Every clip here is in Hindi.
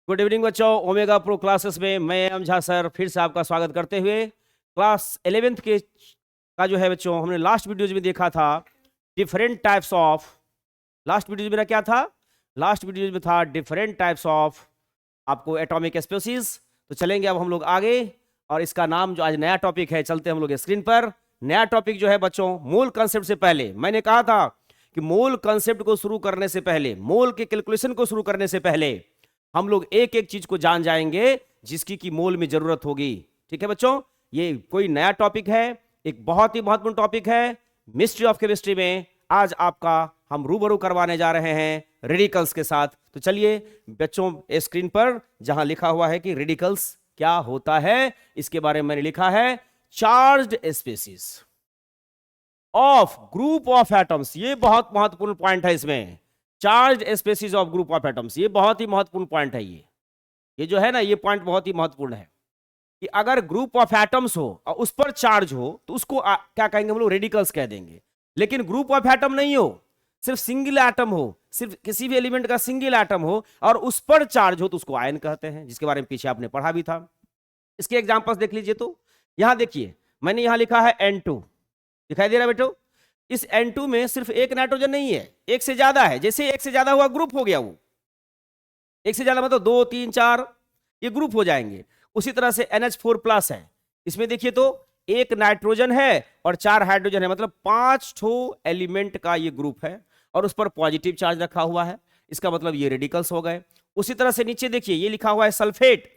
गुड इवनिंग बच्चों, ओमेगा प्रो क्लासेस में मैं एम झा सर फिर से आपका स्वागत करते हुए क्लास 11th के का जो है बच्चों, हमने लास्ट वीडियोज में देखा था different types of. Last videos में क्या था? लास्ट वीडियोज में था डिफरेंट टाइप्स ऑफ आपको एटॉमिक स्पेसीज। तो चलेंगे अब हम लोग आगे, और इसका नाम जो आज नया टॉपिक है, चलते हम लोग स्क्रीन पर। नया टॉपिक जो है बच्चों, मोल कंसेप्ट से पहले मैंने कहा था कि मोल कंसेप्ट को शुरू करने से पहले, मोल के कैलकुलेशन को शुरू करने से पहले हम लोग एक एक चीज को जान जाएंगे जिसकी की मोल में जरूरत होगी। ठीक है बच्चों, ये कोई नया टॉपिक है, एक बहुत ही महत्वपूर्ण टॉपिक है मिस्ट्री ऑफ केमिस्ट्री में। आज आपका हम रूबरू करवाने जा रहे हैं रेडिकल्स के साथ। तो चलिए बच्चों, स्क्रीन पर जहां लिखा हुआ है कि रेडिकल्स क्या होता है, इसके बारे में मैंने लिखा है charged species of group of atoms. ये बहुत महत्वपूर्ण पॉइंट है इसमें, charge species of group of atoms. ये बहुत ही महत्वपूर्ण पॉइंट है। ये जो है ना, ये पॉइंट बहुत ही महत्वपूर्ण है कि अगर ग्रुप ऑफ एटम्स हो और उस पर चार्ज हो तो उसको क्या कहेंगे हम लोग? रेडिकल्स कह देंगे। लेकिन ग्रुप ऑफ एटम नहीं हो, सिर्फ सिंगल एटम हो, सिर्फ किसी भी एलिमेंट का सिंगल एटम हो और उस पर चार्ज हो तो उसको आयन कहते हैं, जिसके बारे में पीछे आपने पढ़ा भी था। इसके एग्जांपल्स देख लीजिए। तो यहां देखिए, मैंने यहां लिखा है N2, दिखाई दे रहा है बेटो? इस N2 में सिर्फ एक नाइट्रोजन नहीं है, एक से ज्यादा है। जैसे एक से ज्यादा हुआ ग्रुप हो गया, वो एक से ज्यादा मतलब 2 3 4 ये ग्रुप हो जाएंगे। उसी तरह से NH4+ है, इसमें देखिए तो एक नाइट्रोजन है और 4 हाइड्रोजन है, मतलब 5 ठो एलिमेंट का ये ग्रुप है और उस पर पॉजिटिव चार्ज रखा हुआ है। इसका मतलब ये रेडिकल्स हो गए। उसी तरह से नीचे देखिए, ये लिखा हुआ है सल्फेट,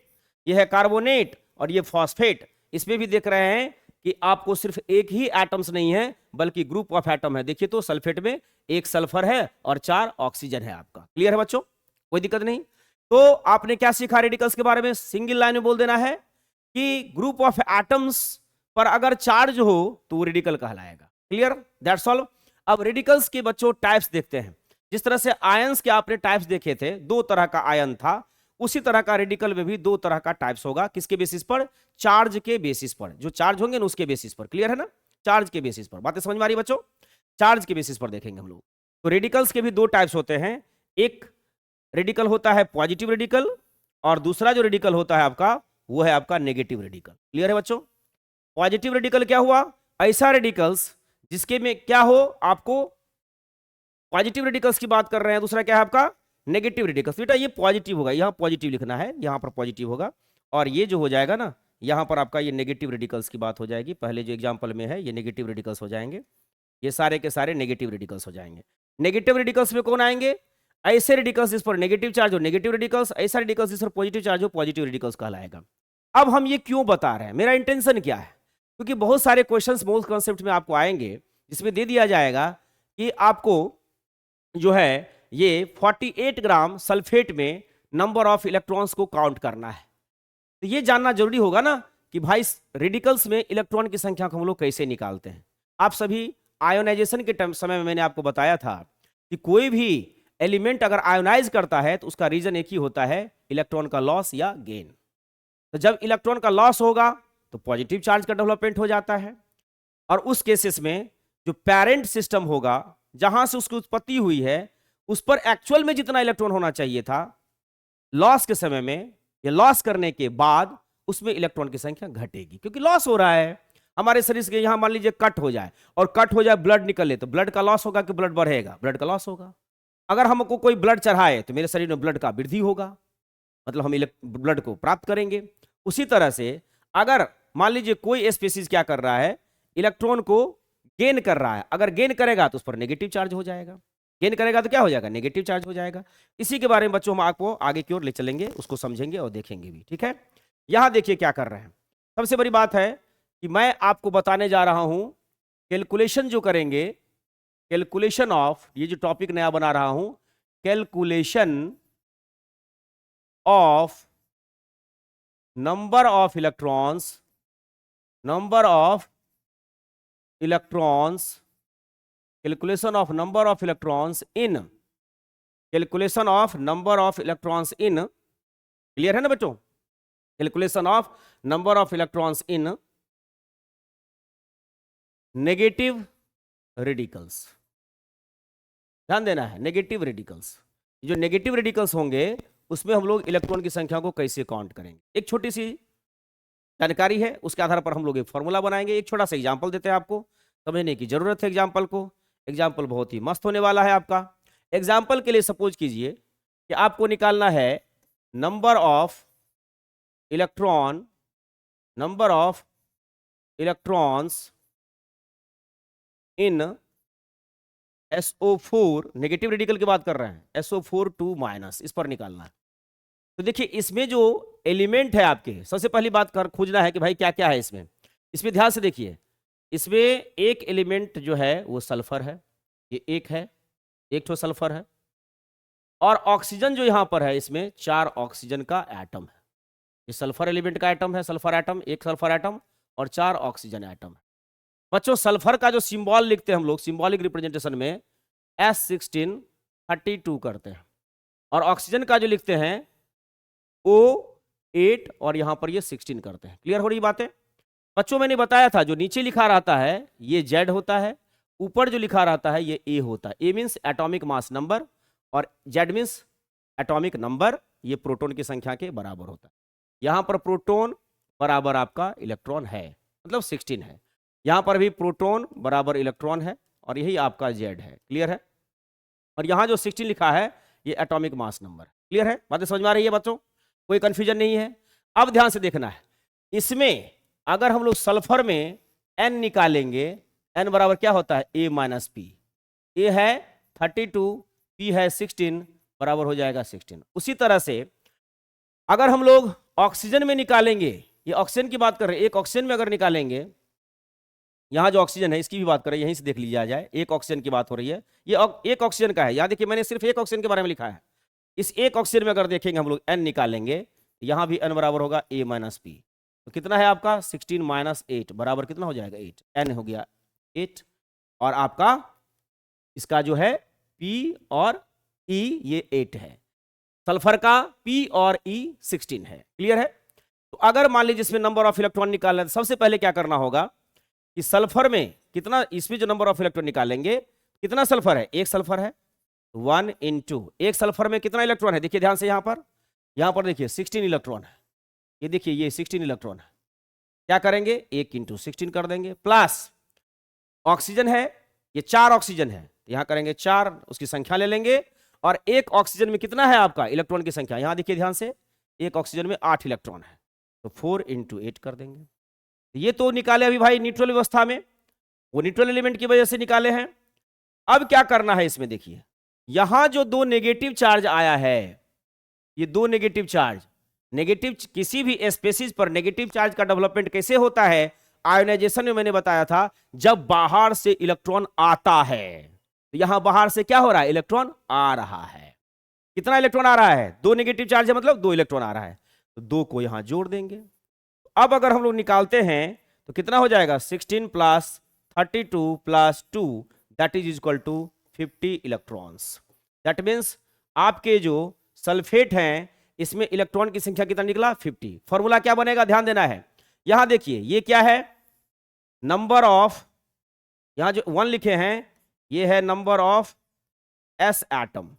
ये है कार्बोनेट और ये फॉस्फेट। इसमें भी देख रहे हैं कि आपको सिर्फ एक ही एटम्स नहीं है बल्कि ग्रुप ऑफ एटम है। देखिए तो सल्फेट में एक सल्फर है और 4 ऑक्सीजन है आपका। क्लियर है बच्चों? कोई दिक्कत नहीं। तो आपने क्या सीखा रेडिकल्स के बारे में? सिंगल लाइन में बोल देना है कि ग्रुप ऑफ एटम्स पर अगर चार्ज हो तो वो रेडिकल कहलाएगा। क्लियर? That's all. अब रेडिकल्स के बच्चों टाइप्स देखते हैं। जिस तरह से आयंस के आपने टाइप्स देखे थे, 2 तरह का आयन था, उसी तरह का रेडिकल में भी 2 तरह का टाइप्स होगा। किसके बेसिस पर? चार्ज के बेसिस पर। जो चार्ज होंगे ना उसके बेसिस पर। क्लियर है ना? चार्ज के बेसिस पर। बातें समझ में आ रही बच्चों? चार्ज के बेसिस पर देखेंगे हम लोग। तो रेडिकल्स के भी 2 टाइप्स होते हैं। एक रेडिकल होता है पॉजिटिव रेडिकल, और दूसरा जो रेडिकल होता है आपका, वो है आपका नेगेटिव रेडिकल। क्लियर है बच्चों? पॉजिटिव रेडिकल क्या हुआ? ऐसा रेडिकल्स जिसके में क्या हो, आपको पॉजिटिव रेडिकल्स की बात कर रहे हैं। दूसरा क्या है आपका? Negative radicals. बेटा ये पॉजिटिव होगा, यहां पॉजिटिव लिखना है, यहां पर पॉजिटिव होगा, और ये जो हो जाएगा ना, यहां पर आपका ये नेगेटिव रेडिकल्स की बात हो जाएगी। पहले जो एग्जांपल में है ये नेगेटिव रेडिकल्स हो जाएंगे, ये सारे के सारे नेगेटिव रेडिकल्स हो जाएंगे। नेगेटिव रेडिकल्स में कौन आएंगे? ऐसे रेडिकल्स जिस पर नेगेटिव चार्ज हो नेगेटिव रेडिकल्स, ऐसा रेडिकल्स जिस पर पॉजिटिव चार्ज हो पॉजिटिव रेडिकल्स कहलाएगा। अब हम ये क्यों बता रहे हैं, मेरा इंटेंशन क्या है? क्योंकि बहुत सारे क्वेश्चंस मोल कॉन्सेप्ट में आपको आएंगे जिसमें दे दिया जाएगा कि आपको जो है ये 48 ग्राम सल्फेट में नंबर ऑफ इलेक्ट्रॉन्स को काउंट करना है। तो ये जानना जरूरी होगा ना कि भाई रेडिकल्स में इलेक्ट्रॉन की संख्या को हम लोग कैसे निकालते हैं। आप सभी आयोनाइजेशन के समय में मैंने आपको बताया था कि कोई भी एलिमेंट अगर आयोनाइज करता है तो उसका रीजन एक ही होता है, इलेक्ट्रॉन का लॉस या गेन। तो जब इलेक्ट्रॉन का लॉस होगा तो पॉजिटिव चार्ज का डेवलपमेंट हो जाता है, और उस केसेस में जो पेरेंट सिस्टम होगा जहां से उसकी उत्पत्ति हुई है उस पर एक्चुअल में जितना इलेक्ट्रॉन होना चाहिए था लॉस के समय में या लॉस करने के बाद, उसमें इलेक्ट्रॉन की संख्या घटेगी, क्योंकि लॉस हो रहा है। हमारे शरीर के यहां मान लीजिए कट हो जाए, और कट हो जाए ब्लड निकले, तो ब्लड का लॉस होगा कि ब्लड बढ़ेगा? ब्लड का लॉस होगा। अगर हमको कोई ब्लड चढ़ाए तो मेरे शरीर में ब्लड का वृद्धि होगा, मतलब हम ब्लड को प्राप्त करेंगे। उसी तरह से अगर मान लीजिए कोई स्पीसीज क्या कर रहा है, इलेक्ट्रॉन को गेन कर रहा है, अगर गेन करेगा तो उस पर नेगेटिव चार्ज हो जाएगा, गेन करेगा तो क्या हो जाएगा? नेगेटिव चार्ज हो जाएगा। इसी के बारे में बच्चों हम आपको आगे की ओर ले चलेंगे, उसको समझेंगे और देखेंगे भी। ठीक है? यहां देखिए क्या कर रहे हैं। सबसे बड़ी बात है कि मैं आपको बताने जा रहा हूं कैलकुलेशन जो करेंगे, कैलकुलेशन ऑफ, ये जो टॉपिक नया बना रहा हूं, calculation of number of electrons, number of electrons, calculation of number of electrons in, calculation of number of electrons in, clear है ना बच्चों? Calculation of number of electrons in negative radicals. ध्यान देना है, नेगेटिव रेडिकल्स। जो नेगेटिव रेडिकल्स होंगे उसमें हम लोग इलेक्ट्रॉन की संख्या को कैसे काउंट करेंगे, एक छोटी सी जानकारी है, उसके आधार पर हम लोग एक फॉर्मूला बनाएंगे। एक छोटा सा एग्जाम्पल देते हैं, आपको समझने की जरूरत है एग्जाम्पल को। एग्जाम्पल बहुत ही मस्त होने वाला है आपका। एग्जाम्पल के लिए सपोज कीजिए कि आपको निकालना है number of electrons in SO4, negative radical की बात कर रहे हैं, SO4 2 माइनस, इस पर निकालना है। तो देखिए इसमें जो एलिमेंट है आपके, सबसे पहली बात कर खोजना है कि भाई क्या क्या है इसमें। इसमें ध्यान से देखिए, इसमें एक एलिमेंट जो है वो सल्फर है, ये एक है, एक तो सल्फर है। और ऑक्सीजन जो यहां पर है, इसमें 4 ऑक्सीजन का एटम है। ये सल्फर एलिमेंट का एटम है, सल्फर एटम, एक सल्फर एटम और 4 ऑक्सीजन एटम है। बच्चों सल्फर का जो सिंबल लिखते हैं हम लोग सिंबॉलिक रिप्रेजेंटेशन में S1632 करते हैं, और ऑक्सीजन का जो लिखते हैं O8 और यहां पर ये 16 करते हैं। क्लियर हो रही बातें बच्चों? मैंने बताया था जो नीचे लिखा रहता है ये Z होता है, ऊपर जो लिखा रहता है ये A होता है। A means atomic mass number और Z मीन्स एटॉमिक नंबर, ये प्रोटॉन की संख्या के बराबर होता है। यहां पर प्रोटॉन बराबर आपका इलेक्ट्रॉन है, मतलब 16 है। यहां पर भी प्रोटॉन बराबर इलेक्ट्रॉन है और यही आपका Z है। क्लियर है? और यहां जो 16 लिखा है ये एटॉमिक मास नंबर। क्लियर है? बातें समझ में आ रही है बच्चों? कोई कंफ्यूजन नहीं है? अब ध्यान से देखना है, इसमें अगर हम लोग सल्फर में N निकालेंगे, N बराबर क्या होता है A माइनस पी। A है 32, P है 16, बराबर हो जाएगा 16। उसी तरह से अगर हम लोग ऑक्सीजन में निकालेंगे, ये ऑक्सीजन की बात कर रहे हैं, एक ऑक्सीजन में अगर निकालेंगे, यहां जो ऑक्सीजन है इसकी भी बात करें, यहीं से देख लीजिए जाए, एक ऑक्सीजन की बात हो रही है, ये एक ऑक्सीजन का है। याद देखिए मैंने सिर्फ एक ऑक्सीजन के बारे में लिखा है। इस एक ऑक्सीजन में अगर देखेंगे हम लोग N निकालेंगे, यहां भी N बराबर होगा A माइनस पी। तो कितना है आपका 16 माइनस 8 बराबर कितना हो जाएगा 8। N हो गया 8 और आपका इसका जो है P और E ये 8 है। सल्फर का P और E 16 है। क्लियर है? तो अगर मान लीजिए इसमें नंबर ऑफ इलेक्ट्रॉन निकालना है, सबसे पहले क्या करना होगा कि सल्फर में कितना, इसमें जो नंबर ऑफ इलेक्ट्रॉन निकालेंगे, कितना सल्फर है, एक सल्फर है 1 into, एक सल्फर में कितना इलेक्ट्रॉन है, देखिए ध्यान से यहां पर देखिए 16 इलेक्ट्रॉन है। ये देखिए ये 16 इलेक्ट्रॉन है। क्या करेंगे 1 into 16 कर देंगे, प्लस ऑक्सीजन है, ये 4 ऑक्सीजन है, यहां करेंगे 4, उसकी संख्या ले लेंगे। और एक ऑक्सीजन में कितना है आपका इलेक्ट्रॉन की संख्या, यहां देखिए ध्यान से, एक ऑक्सीजन में 8 इलेक्ट्रॉन है, तो 4 into 8 कर देंगे। ये तो निकाले अभी भाई न्यूट्रल व्यवस्था में, वो न्यूट्रल एलिमेंट की वजह से निकाले हैं। अब क्या करना है इसमें देखिए, यहां जो 2 नेगेटिव चार्ज आया है, ये 2 नेगेटिव चार्ज, नेगेटिव किसी भी स्पेसीज पर नेगेटिव चार्ज का डेवलपमेंट कैसे होता है, आयोनाइजेशन में मैंने बताया था, जब बाहर से इलेक्ट्रॉन आता है। तो यहां बाहर से क्या हो रहा है, इलेक्ट्रॉन आ रहा है। कितना इलेक्ट्रॉन आ रहा है, 2 नेगेटिव चार्ज है, मतलब 2 इलेक्ट्रॉन आ रहा है, तो 2 को यहां जोड़ देंगे। अब अगर हम लोग निकालते हैं तो कितना हो जाएगा 16 plus 32 plus 2 that is equal to 50 electrons. That means आपके जो सल्फेट हैं इसमें इलेक्ट्रॉन की संख्या कितना निकला 50। फॉर्मूला क्या बनेगा, ध्यान देना है। यहां देखिए ये क्या है, नंबर ऑफ, यहां जो 1 लिखे हैं ये है नंबर ऑफ S एटम,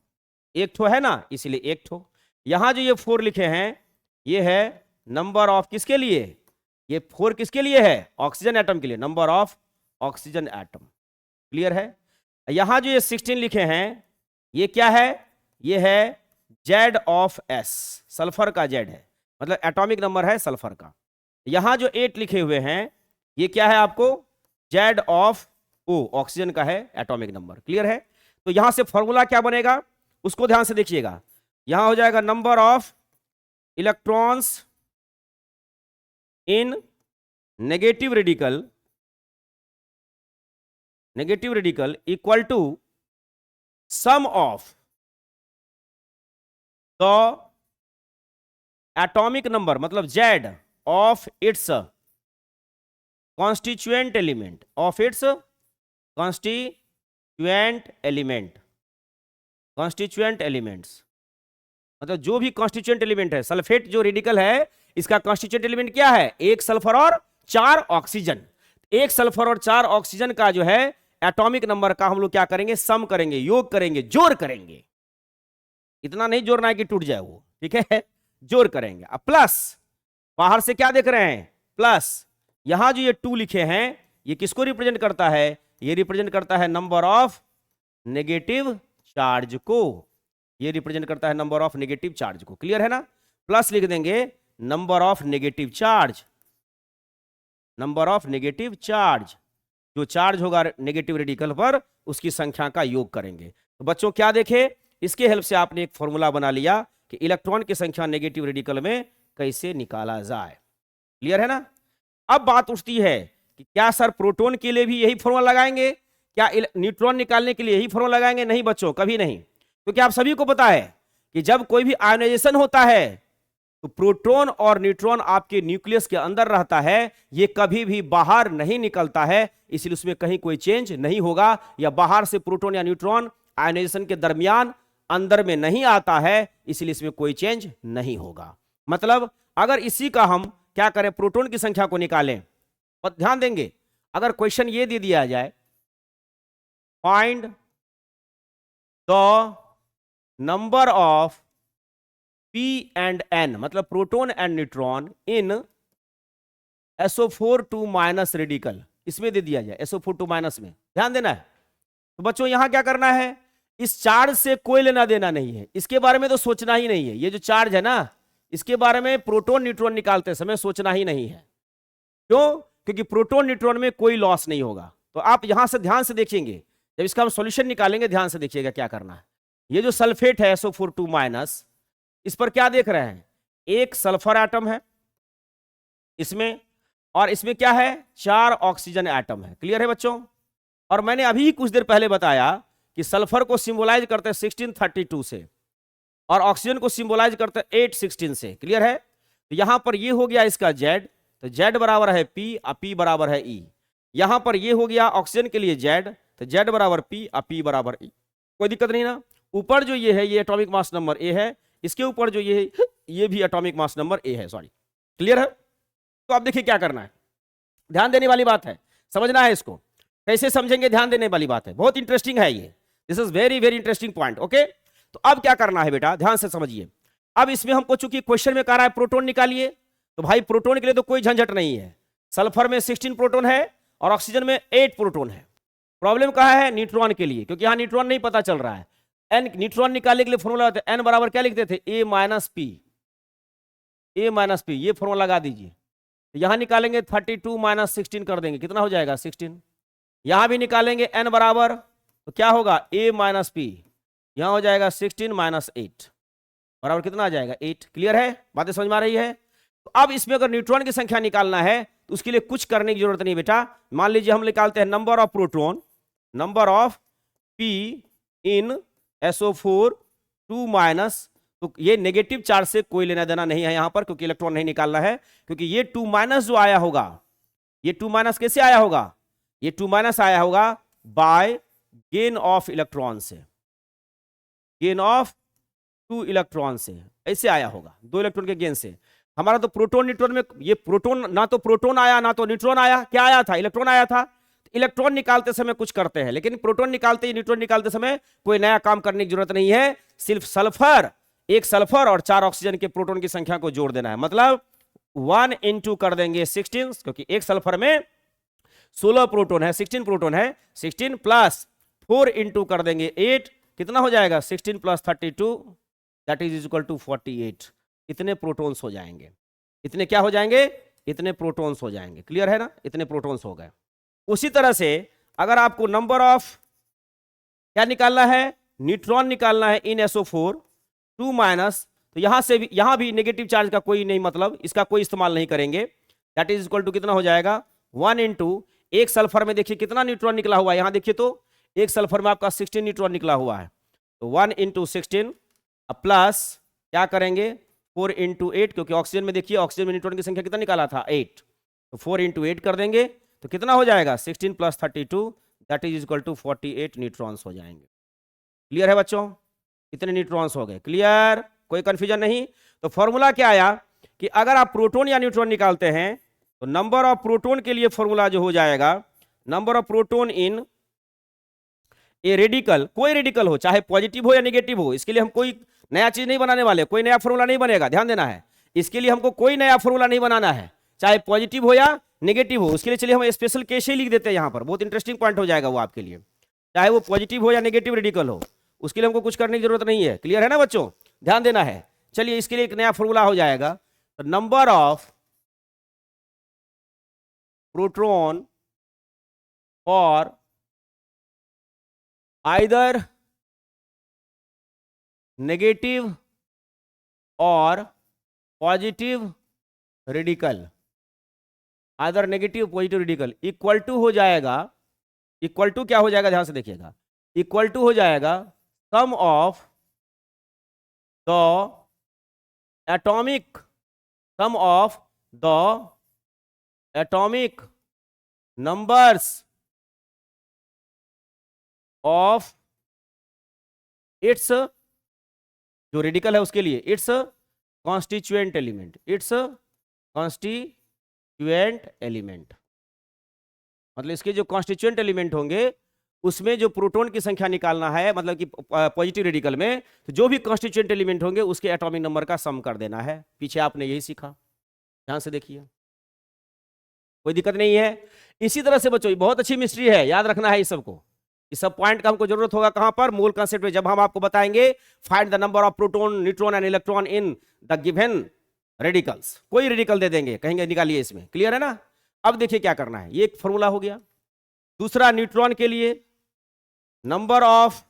एक ठो है ना, इसीलिए एक ठो। यहां जो ये 4 लिखे हैं ये है नंबर ऑफ, किसके लिए, ये 4 किसके लिए है, ऑक्सीजन एटम के लिए, number of oxygen atom. Clear है? यहां जो ये 16 लिखे हैं ये क्या है, ये है Z ऑफ S, सल्फर का Z है, मतलब एटॉमिक नंबर है सल्फर का। यहां जो 8 लिखे हुए हैं ये क्या है आपको, Z ऑफ O, ऑक्सीजन का है एटॉमिक नंबर। क्लियर है? तो यहां से फॉर्मूला क्या बनेगा उसको ध्यान से देखिएगा। यहां हो जाएगा number of electrons in negative radical equal to sum of the atomic number, मतलब Z of its constituent element, of its constituent elements, मतलब जो भी कॉन्स्टिट्यूएंट एलिमेंट है, सल्फेट जो रेडिकल है इसका कॉन्स्टिट्यूएंट एलिमेंट क्या है, एक सल्फर और 4 ऑक्सीजन। एक सल्फर और 4 ऑक्सीजन का जो है एटॉमिक नंबर का हम लोग क्या करेंगे, सम करेंगे, योग करेंगे, जोड़ करेंगे। इतना नहीं जोड़ना है कि टूट जाए वो, ठीक है, जोड़ करेंगे। अब प्लस, बाहर से क्या देख रहे हैं, प्लस। यहां जो ये 2 लिखे हैं ये किसको रिप्रेजेंट करता है, ये रिप्रेजेंट करता है नंबर ऑफ नेगेटिव चार्ज को, ये रिप्रेजेंट करता है नंबर ऑफ नेगेटिव चार्ज को। क्लियर है ना, प्लस लिख देंगे number of negative charge, number of negative charge, जो चार्ज होगा नेगेटिव रेडिकल पर उसकी संख्या का योग करेंगे। तो बच्चों क्या देखे, इसके हेल्प से आपने एक फॉर्मूला बना लिया कि इलेक्ट्रॉन की संख्या नेगेटिव रेडिकल में कैसे निकाला जाए। क्लियर है ना। अब बात उठती है कि क्या सर प्रोटॉन के लिए भी यही फॉर्मूला लगाएंगे, क्या न्यूट्रॉन निकालने के लिए यही फॉर्मूला लगाएंगे? नहीं बच्चों, कभी नहीं। क्योंकि आप सभी को पता है कि जब कोई भी आयोनाइजेशन होता है तो प्रोटॉन और न्यूट्रॉन आपके न्यूक्लियस के अंदर रहता है, ये कभी भी बाहर नहीं निकलता है, इसलिए उसमें कहीं कोई चेंज नहीं होगा, या बाहर से प्रोटॉन या न्यूट्रॉन आयोनाइजेशन के दरमियान अंदर में नहीं आता है, इसलिए इसमें कोई चेंज नहीं होगा। मतलब अगर इसी का हम क्या करें, प्रोटॉन की संख्या को निकालें, और ध्यान देंगे अगर क्वेश्चन ये दे दिया जाए, find the number of P and N, मतलब proton and neutron in SO4 2 minus radical, इसमें दे दिया जाए SO4 2 माइनस में, ध्यान देना है। तो बच्चों यहां क्या करना है, इस चार्ज से कोई लेना देना नहीं है, इसके बारे में तो सोचना ही नहीं है। ये जो चार्ज है ना, इसके बारे में प्रोटॉन न्यूट्रॉन निकालते समय सोचना ही नहीं है। क्यों? क्योंकि प्रोटॉन न्यूट्रॉन में कोई लॉस नहीं होगा। तो आप यहां से ध्यान से देखेंगे, जब इसका हम सॉल्यूशन निकालेंगे ध्यान से देखिएगा क्या करना है। ये जो सल्फेट है SO4 2 माइनस, इस पर क्या देख रहे हैं, एक सल्फर एटम है इसमें, और इसमें क्या है, 4 ऑक्सीजन एटम है। क्लियर है बच्चों। और मैंने अभी कुछ देर पहले बताया कि सल्फर को सिंबलाइज करते हैं 1632 से, और ऑक्सीजन को सिंबलाइज करते हैं 816 से। क्लियर है। तो यहां पर ये हो गया इसका Z, तो Z बराबर है P और P बराबर है E। यहां पर ये हो गया ऑक्सीजन के लिए Z, तो Z बराबर P और P बराबर E। कोई दिक्कत नहीं ना। ऊपर जो ये है ये एटॉमिक मास नंबर A है, इसके ऊपर जो ये है ये भी एटॉमिक मास नंबर A है, सॉरी। क्लियर है। तो आप देखिए क्या करना है, ध्यान देने वाली बात है, समझना है इसको, कैसे समझेंगे, ध्यान देने वाली बात है, बहुत इंटरेस्टिंग है ये, this is very very interesting point. Okay, तो अब क्या करना है बेटा, ध्यान से समझिए। अब इसमें हमको चूंकि क्वेश्चन में कह रहा है प्रोटॉन निकालिए, तो भाई प्रोटॉन के लिए तो कोई झंझट नहीं है। सल्फर में 16 प्रोटॉन है और ऑक्सीजन में 8 प्रोटॉन है। प्रॉब्लम कहाँ है, न्यूट्रॉन के लिए, क्योंकि यहां न्यूट्रॉन नहीं पता चल रहा है। एन न्यूट्रॉन निकालने के लिए फॉर्मूला होता है, एन बराबर क्या लिखते थे, A minus P, A minus P, ये फॉर्मूला लगा दीजिए। तो यहां निकालेंगे 32 माइनस 16 कर देंगे, कितना हो जाएगा 16। यहां भी निकालेंगे n बराबर, तो क्या होगा A माइनस पी, यहां हो जाएगा 16 माइनस 8 बराबर कितना आ जाएगा 8। क्लियर है, बातें समझ में आ रही है। तो अब इसमें अगर न्यूट्रॉन की संख्या निकालना है तो उसके लिए कुछ करने की जरूरत नहीं बेटा। मान लीजिए हम निकालते हैं number of proton, number of P in SO4 2 minus, तो ये नेगेटिव चार्ज से कोई लेना देना नहीं है यहां पर, क्योंकि इलेक्ट्रॉन नहीं निकालना है। क्योंकि ये 2 माइनस जो आया होगा, ये 2 माइनस कैसे आया होगा, ये 2 माइनस आया होगा बाय गेन ऑफ इलेक्ट्रॉन से, गेन ऑफ 2 इलेक्ट्रॉन से, ऐसे आया होगा, 2 इलेक्ट्रॉन के गेन से। हमारा तो प्रोटॉन न्यूट्रॉन में ये प्रोटॉन, ना तो प्रोटॉन आया ना तो न्यूट्रॉन आया, क्या आया था, इलेक्ट्रॉन आया था। इलेक्ट्रॉन निकालते समय कुछ करते हैं, लेकिन प्रोटॉन निकालते ही न्यूट्रॉन निकालते समय कोई नया काम करने की जरूरत नहीं है। सिर्फ सल्फर, एक सल्फर और 4 ऑक्सीजन के प्रोटॉन की संख्या को जोड़ देना है। मतलब 1 इंटू कर देंगे 16, क्योंकि एक सल्फर में 16 प्रोटॉन है, 16 प्रोटॉन है, 16 प्लस 4 इंटू कर देंगे 8, कितना हो जाएगा 16 plus 32 that is equal to 48। इतने प्रोटॉन्स हो जाएंगे, इतने क्या हो जाएंगे, इतने प्रोटॉन्स हो जाएंगे। क्लियर है ना, इतने प्रोटॉन्स हो गए। उसी तरह से अगर आपको नंबर ऑफ क्या निकालना है, न्यूट्रॉन निकालना है इन SO4 2 माइनस, तो यहां से भी, यहां भी नेगेटिव चार्ज का कोई नहीं, मतलब इसका कोई इस्तेमाल नहीं करेंगे। दैट इज इक्वल टू कितना हो जाएगा 1 इंटू, एक सल्फर में देखिए कितना न्यूट्रॉन निकला हुआ है, यहां देखिए तो एक सल्फर में आपका 16 न्यूट्रॉन निकला हुआ है, तो 1 इंटू 16 प्लस क्या करेंगे 4 इंटू 8, क्योंकि ऑक्सीजन में देखिए, ऑक्सीजन में न्यूट्रॉन की संख्या कितना निकाला था 8, तो 4 इंटू 8 कर देंगे, तो कितना हो जाएगा 16 plus 32 that is equal to 48 neutrons हो जाएंगे। क्लियर है बच्चों, इतने न्यूट्रॉन्स हो गए। क्लियर, कोई कंफ्यूजन नहीं। तो फॉर्मूला क्या आया कि अगर आप प्रोटॉन या न्यूट्रॉन निकालते हैं तो नंबर ऑफ प्रोटॉन के लिए फॉर्मूला जो हो जाएगा, number of proton in a radical, कोई रेडिकल हो, चाहे पॉजिटिव हो या नेगेटिव हो, इसके लिए हम कोई नया चीज नहीं बनाने वाले, कोई नया फॉर्मूला नहीं बनेगा, ध्यान देना है। इसके लिए हमको कोई नया फॉर्मूला नहीं बनाना है, चाहे पॉजिटिव हो या नेगेटिव हो। उसके लिए चलिए हम स्पेशल केस ही लिख देते हैं यहाँ पर, बहुत इंटरेस्टिंग पॉइंट हो जाएगा वो आपके लिए। चाहे वो पॉजिटिव हो या नेगेटिव रेडिकल हो, उसके लिए हमको कुछ करने की जरूरत नहीं है। क्लियर है ना बच्चों, ध्यान देना है। चलिए इसके लिए एक नया फॉर्मूला हो जाएगा, नंबर ऑफ प्रोटॉन और आइदर नेगेटिव और positive radical, either negative positive radical equal to हो जाएगा, इक्वल टू क्या हो जाएगा, ध्यान से देखिएगा, इक्वल टू हो जाएगा sum of the atomic, sum of the atomic numbers of its, जो रेडिकल है उसके लिए, its constituent element, its constituent element, मतलब इसके जो कॉन्स्टिट्यूएंट एलिमेंट होंगे उसमें जो प्रोटॉन की संख्या निकालना है, मतलब कि पॉजिटिव रेडिकल में, तो जो भी कॉन्स्टिट्यूएंट एलिमेंट होंगे उसके एटॉमिक नंबर का सम कर देना है। पीछे आपने यही सीखा, ध्यान से देखिए, कोई दिक्कत नहीं है। इसी तरह से बच्चों बहुत अच्छी मिस्ट्री है, याद रखना है इस सबको, इस सब पॉइंट का हमको जरूरत होगा कहां पर, मोल कॉन्सेप्ट में, जब हम आपको बताएंगे find the number of proton, neutron and electron in the given radicals. कोई रेडिकल दे देंगे, कहेंगे निकालिए इसमें, क्लियर है ना। अब देखिए क्या करना है, ये एक फॉर्मूला हो गया। दूसरा न्यूट्रॉन के लिए number of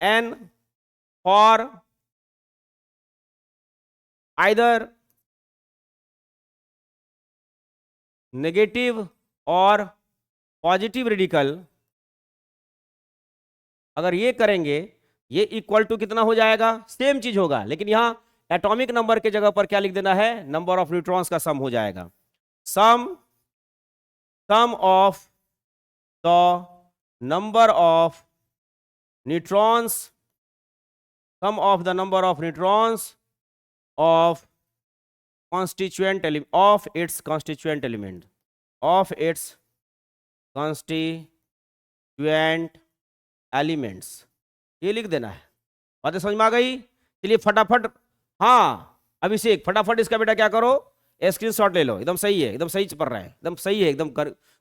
N for either negative और पॉजिटिव रेडिकल, अगर ये करेंगे ये इक्वल टू कितना हो जाएगा, सेम चीज होगा, लेकिन यहां एटॉमिक नंबर के जगह पर क्या लिख देना है, नंबर ऑफ न्यूट्रॉन्स का सम हो जाएगा। Sum of the number of neutrons, sum of the number of neutrons of constituent element of its constituent element, of its constituent elements, ये लिख देना है। बातें समझ में आ गई। चलिए फटाफट, हाँ अभिषेक फटाफट इसका बेटा क्या करो, स्क्रीनशॉट ले लो, एकदम सही है, एकदम सही पढ़ रहा है, एकदम सही है, एकदम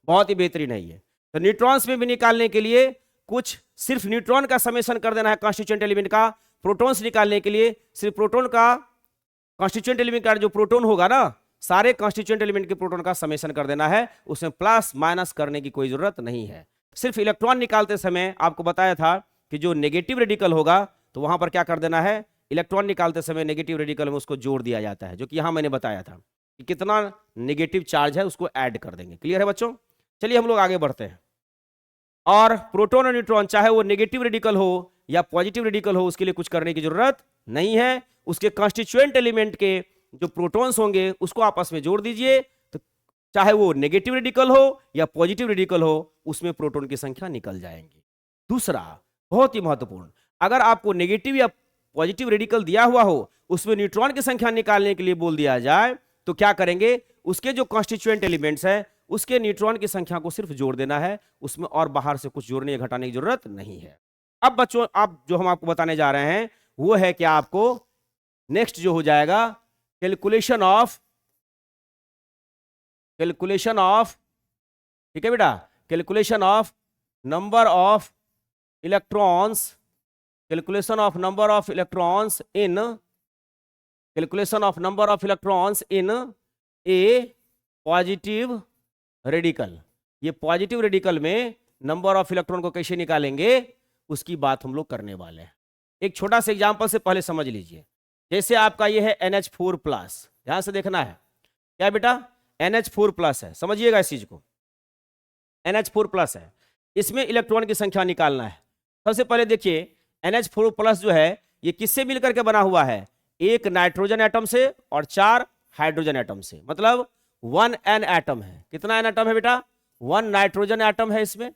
बहुत ही बेहतरीन है ये। तो न्यूट्रॉन्स में भी निकालने के लिए कुछ सिर्फ न्यूट्रॉन का समेशन कर देना है कॉन्स्टिट्यूएंट एलिमेंट का। प्रोटॉन्स निकालने के लिए सिर्फ प्रोटॉन का, कॉन्स्टिट्यूएंट एलिमेंट का जो प्रोटॉन होगा ना, सारे कॉन्स्टिट्यूएंट एलिमेंट के प्रोटॉन का समेशन कर देना है, उसमें प्लस माइनस करने की कोई जरूरत नहीं है। सिर्फ इलेक्ट्रॉन निकालते समय आपको बताया था कि जो नेगेटिव रेडिकल होगा तो वहां पर क्या कर देना है, इलेक्ट्रॉन निकालते समय नेगेटिव रेडिकल में उसको जोड़ दिया जाता है, जो कि यहां मैंने बताया था कि कितना नेगेटिव चार्ज है उसको ऐड कर देंगे। क्लियर है बच्चों, चलिए हम लोग आगे बढ़ते हैं। और प्रोटॉन और न्यूट्रॉन चाहे वो नेगेटिव रेडिकल हो या पॉजिटिव रेडिकल हो, उसके लिए कुछ करने की जरूरत नहीं है। उसके कॉन्स्टिट्यूएंट एलिमेंट के जो प्रोटॉन्स होंगे उसको आपस में जोड़ दीजिए, तो चाहे वो नेगेटिव रेडिकल हो या पॉजिटिव रेडिकल हो, उसमें प्रोटॉन की संख्या निकल जाएंगी। दूसरा बहुत ही महत्वपूर्ण, अगर आपको नेगेटिव या पॉजिटिव रेडिकल दिया हुआ हो, उसमें न्यूट्रॉन की संख्या निकालने के लिए बोल दिया जाए, तो क्या करेंगे, उसके जो कॉन्स्टिट्यूएंट एलिमेंट्स हैं उसके न्यूट्रॉन की संख्या को सिर्फ जोड़ देना है, उसमें और बाहर से कुछ जोड़ने या घटाने की जरूरत नहीं है। अब बच्चों आप जो हम आपको बताने जा रहे हैं वो है कि आपको नेक्स्ट जो हो जाएगा कैलकुलेशन ऑफ, ठीक है बेटा, calculation of number of electrons, calculation of number of electrons in, calculation of number of electrons in A positive radical. ये पॉजिटिव रेडिकल में नंबर ऑफ इलेक्ट्रॉन को कैसे निकालेंगे उसकी बात हम लोग करने वाले हैं। एक छोटा सा एग्जांपल से पहले समझ लीजिए, जैसे आपका ये है NH4+, ध्यान से देखना है क्या बेटा, NH4+ है, समझिएगा इस चीज को, NH4+ है, इसमें इलेक्ट्रॉन की संख्या निकालना है। सबसे पहले देखिए NH4+ जो है ये किससे मिलकर के बना हुआ है, एक नाइट्रोजन एटम से और 4 हाइड्रोजन एटम से, मतलब 1 N एटम है। कितना N एटम है बेटा, 1 नाइट्रोजन एटम है इसमें,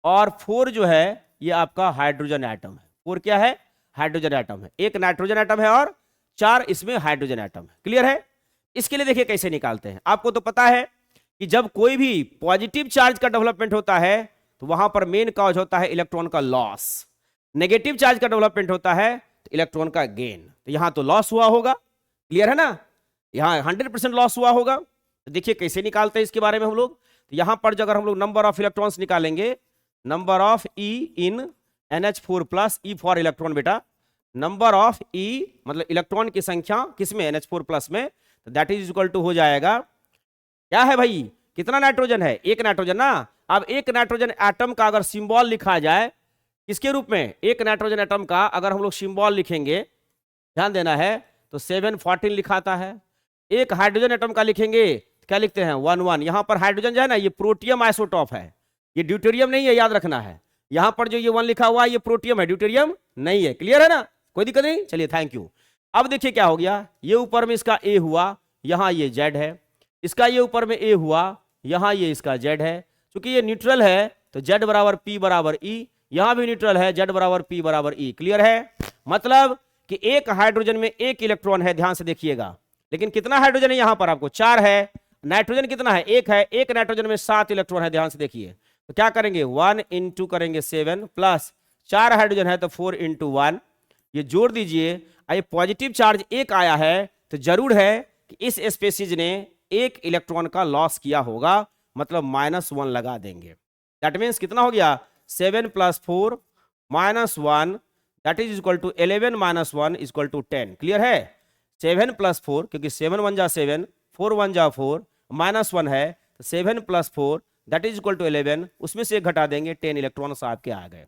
और 4 जो है ये आपका हाइड्रोजन एटम है। 4 क्या है, हाइड्रोजन एटम है, एक नाइट्रोजन एटम है और 4 इसमें हाइड्रोजन एटम है। क्लियर है। इसके लिए देखिए कैसे निकालते हैं। आपको तो पता है कि जब कोई भी पॉजिटिव चार्ज का डेवलपमेंट होता है तो वहां पर मेन कॉज होता है इलेक्ट्रॉन का लॉस। नेगेटिव चार्ज का डेवलपमेंट होता है तो इलेक्ट्रॉन का गेन, तो यहां तो लॉस हुआ होगा, क्लियर है ना, यहां 100% लॉस हुआ होगा। तो देखिए कैसे निकालते हैं इसके बारे में हम लोग। तो यहां पर जो अगर हम लोग नंबर ऑफ इलेक्ट्रॉन्स निकालेंगे, number of E in NH4 plus, E for electron बेटा, नंबर ऑफ ई मतलब इलेक्ट्रॉन की संख्या किसमें, NH4 प्लस में, तो दैट इज इक्वल टू हो जाएगा, क्या है भाई, कितना नाइट्रोजन है, एक नाइट्रोजन ना। अब एक नाइट्रोजन एटम का अगर सिंबल लिखा जाए किसके रूप में, एक नाइट्रोजन एटम का अगर हम लोग सिंबल लिखेंगे, ध्यान देना है, तो 714 लिखाता है। एक हाइड्रोजन एटम का लिखेंगे क्या लिखते हैं, 11। यहां पर हाइड्रोजन जो है ना, ये प्रोटियम आइसोटॉप है, ये ड्यूटेरियम नहीं है, याद रखना है। यहां पर जो ये 1 लिखा हुआ है ये प्रोटियम है, ड्यूटेरियम नहीं है, क्लियर है ना, कोई दिक्कत नहीं। चलिए थैंक यू। अब देखिए क्या हो गया, ये ऊपर में इसका ए हुआ, यहां ये जेड है, इसका ये ऊपर में ए हुआ, यहां ये इसका जेड है। क्योंकि ये न्यूट्रल है तो जेड बराबर पी बराबर ई, यहां भी न्यूट्रल है, जेड बराबर पी बराबर ई, क्लियर है। मतलब कि एक हाइड्रोजन में एक इलेक्ट्रॉन है, ध्यान से देखिएगा, लेकिन कितना हाइड्रोजन है यहां पर आपको 4 है, नाइट्रोजन कितना है, एक है, एक नाइट्रोजन में 7 इलेक्ट्रॉन है, ध्यान से देखिए। तो क्या करेंगे, 1 इंटू करेंगे 7 प्लस 4 हाइड्रोजन है तो 4 इंटू 1, ये जोड़ दीजिए। ये पॉजिटिव चार्ज एक आया है तो जरूर है कि इस स्पेसीज ने एक इलेक्ट्रॉन का लॉस किया होगा, मतलब -1 लगा देंगे। दैट मीन्स कितना हो गया, 7 plus 4 -1 that is equal to 11 - 1 equal to 10, clear है। 7 प्लस 4, क्योंकि 7 1 जा 7, 4 1 जा 4, -1 है तो 7 plus 4 that is equal to 11, उसमें से घटा देंगे, 10 इलेक्ट्रॉन्स आपके आ गए।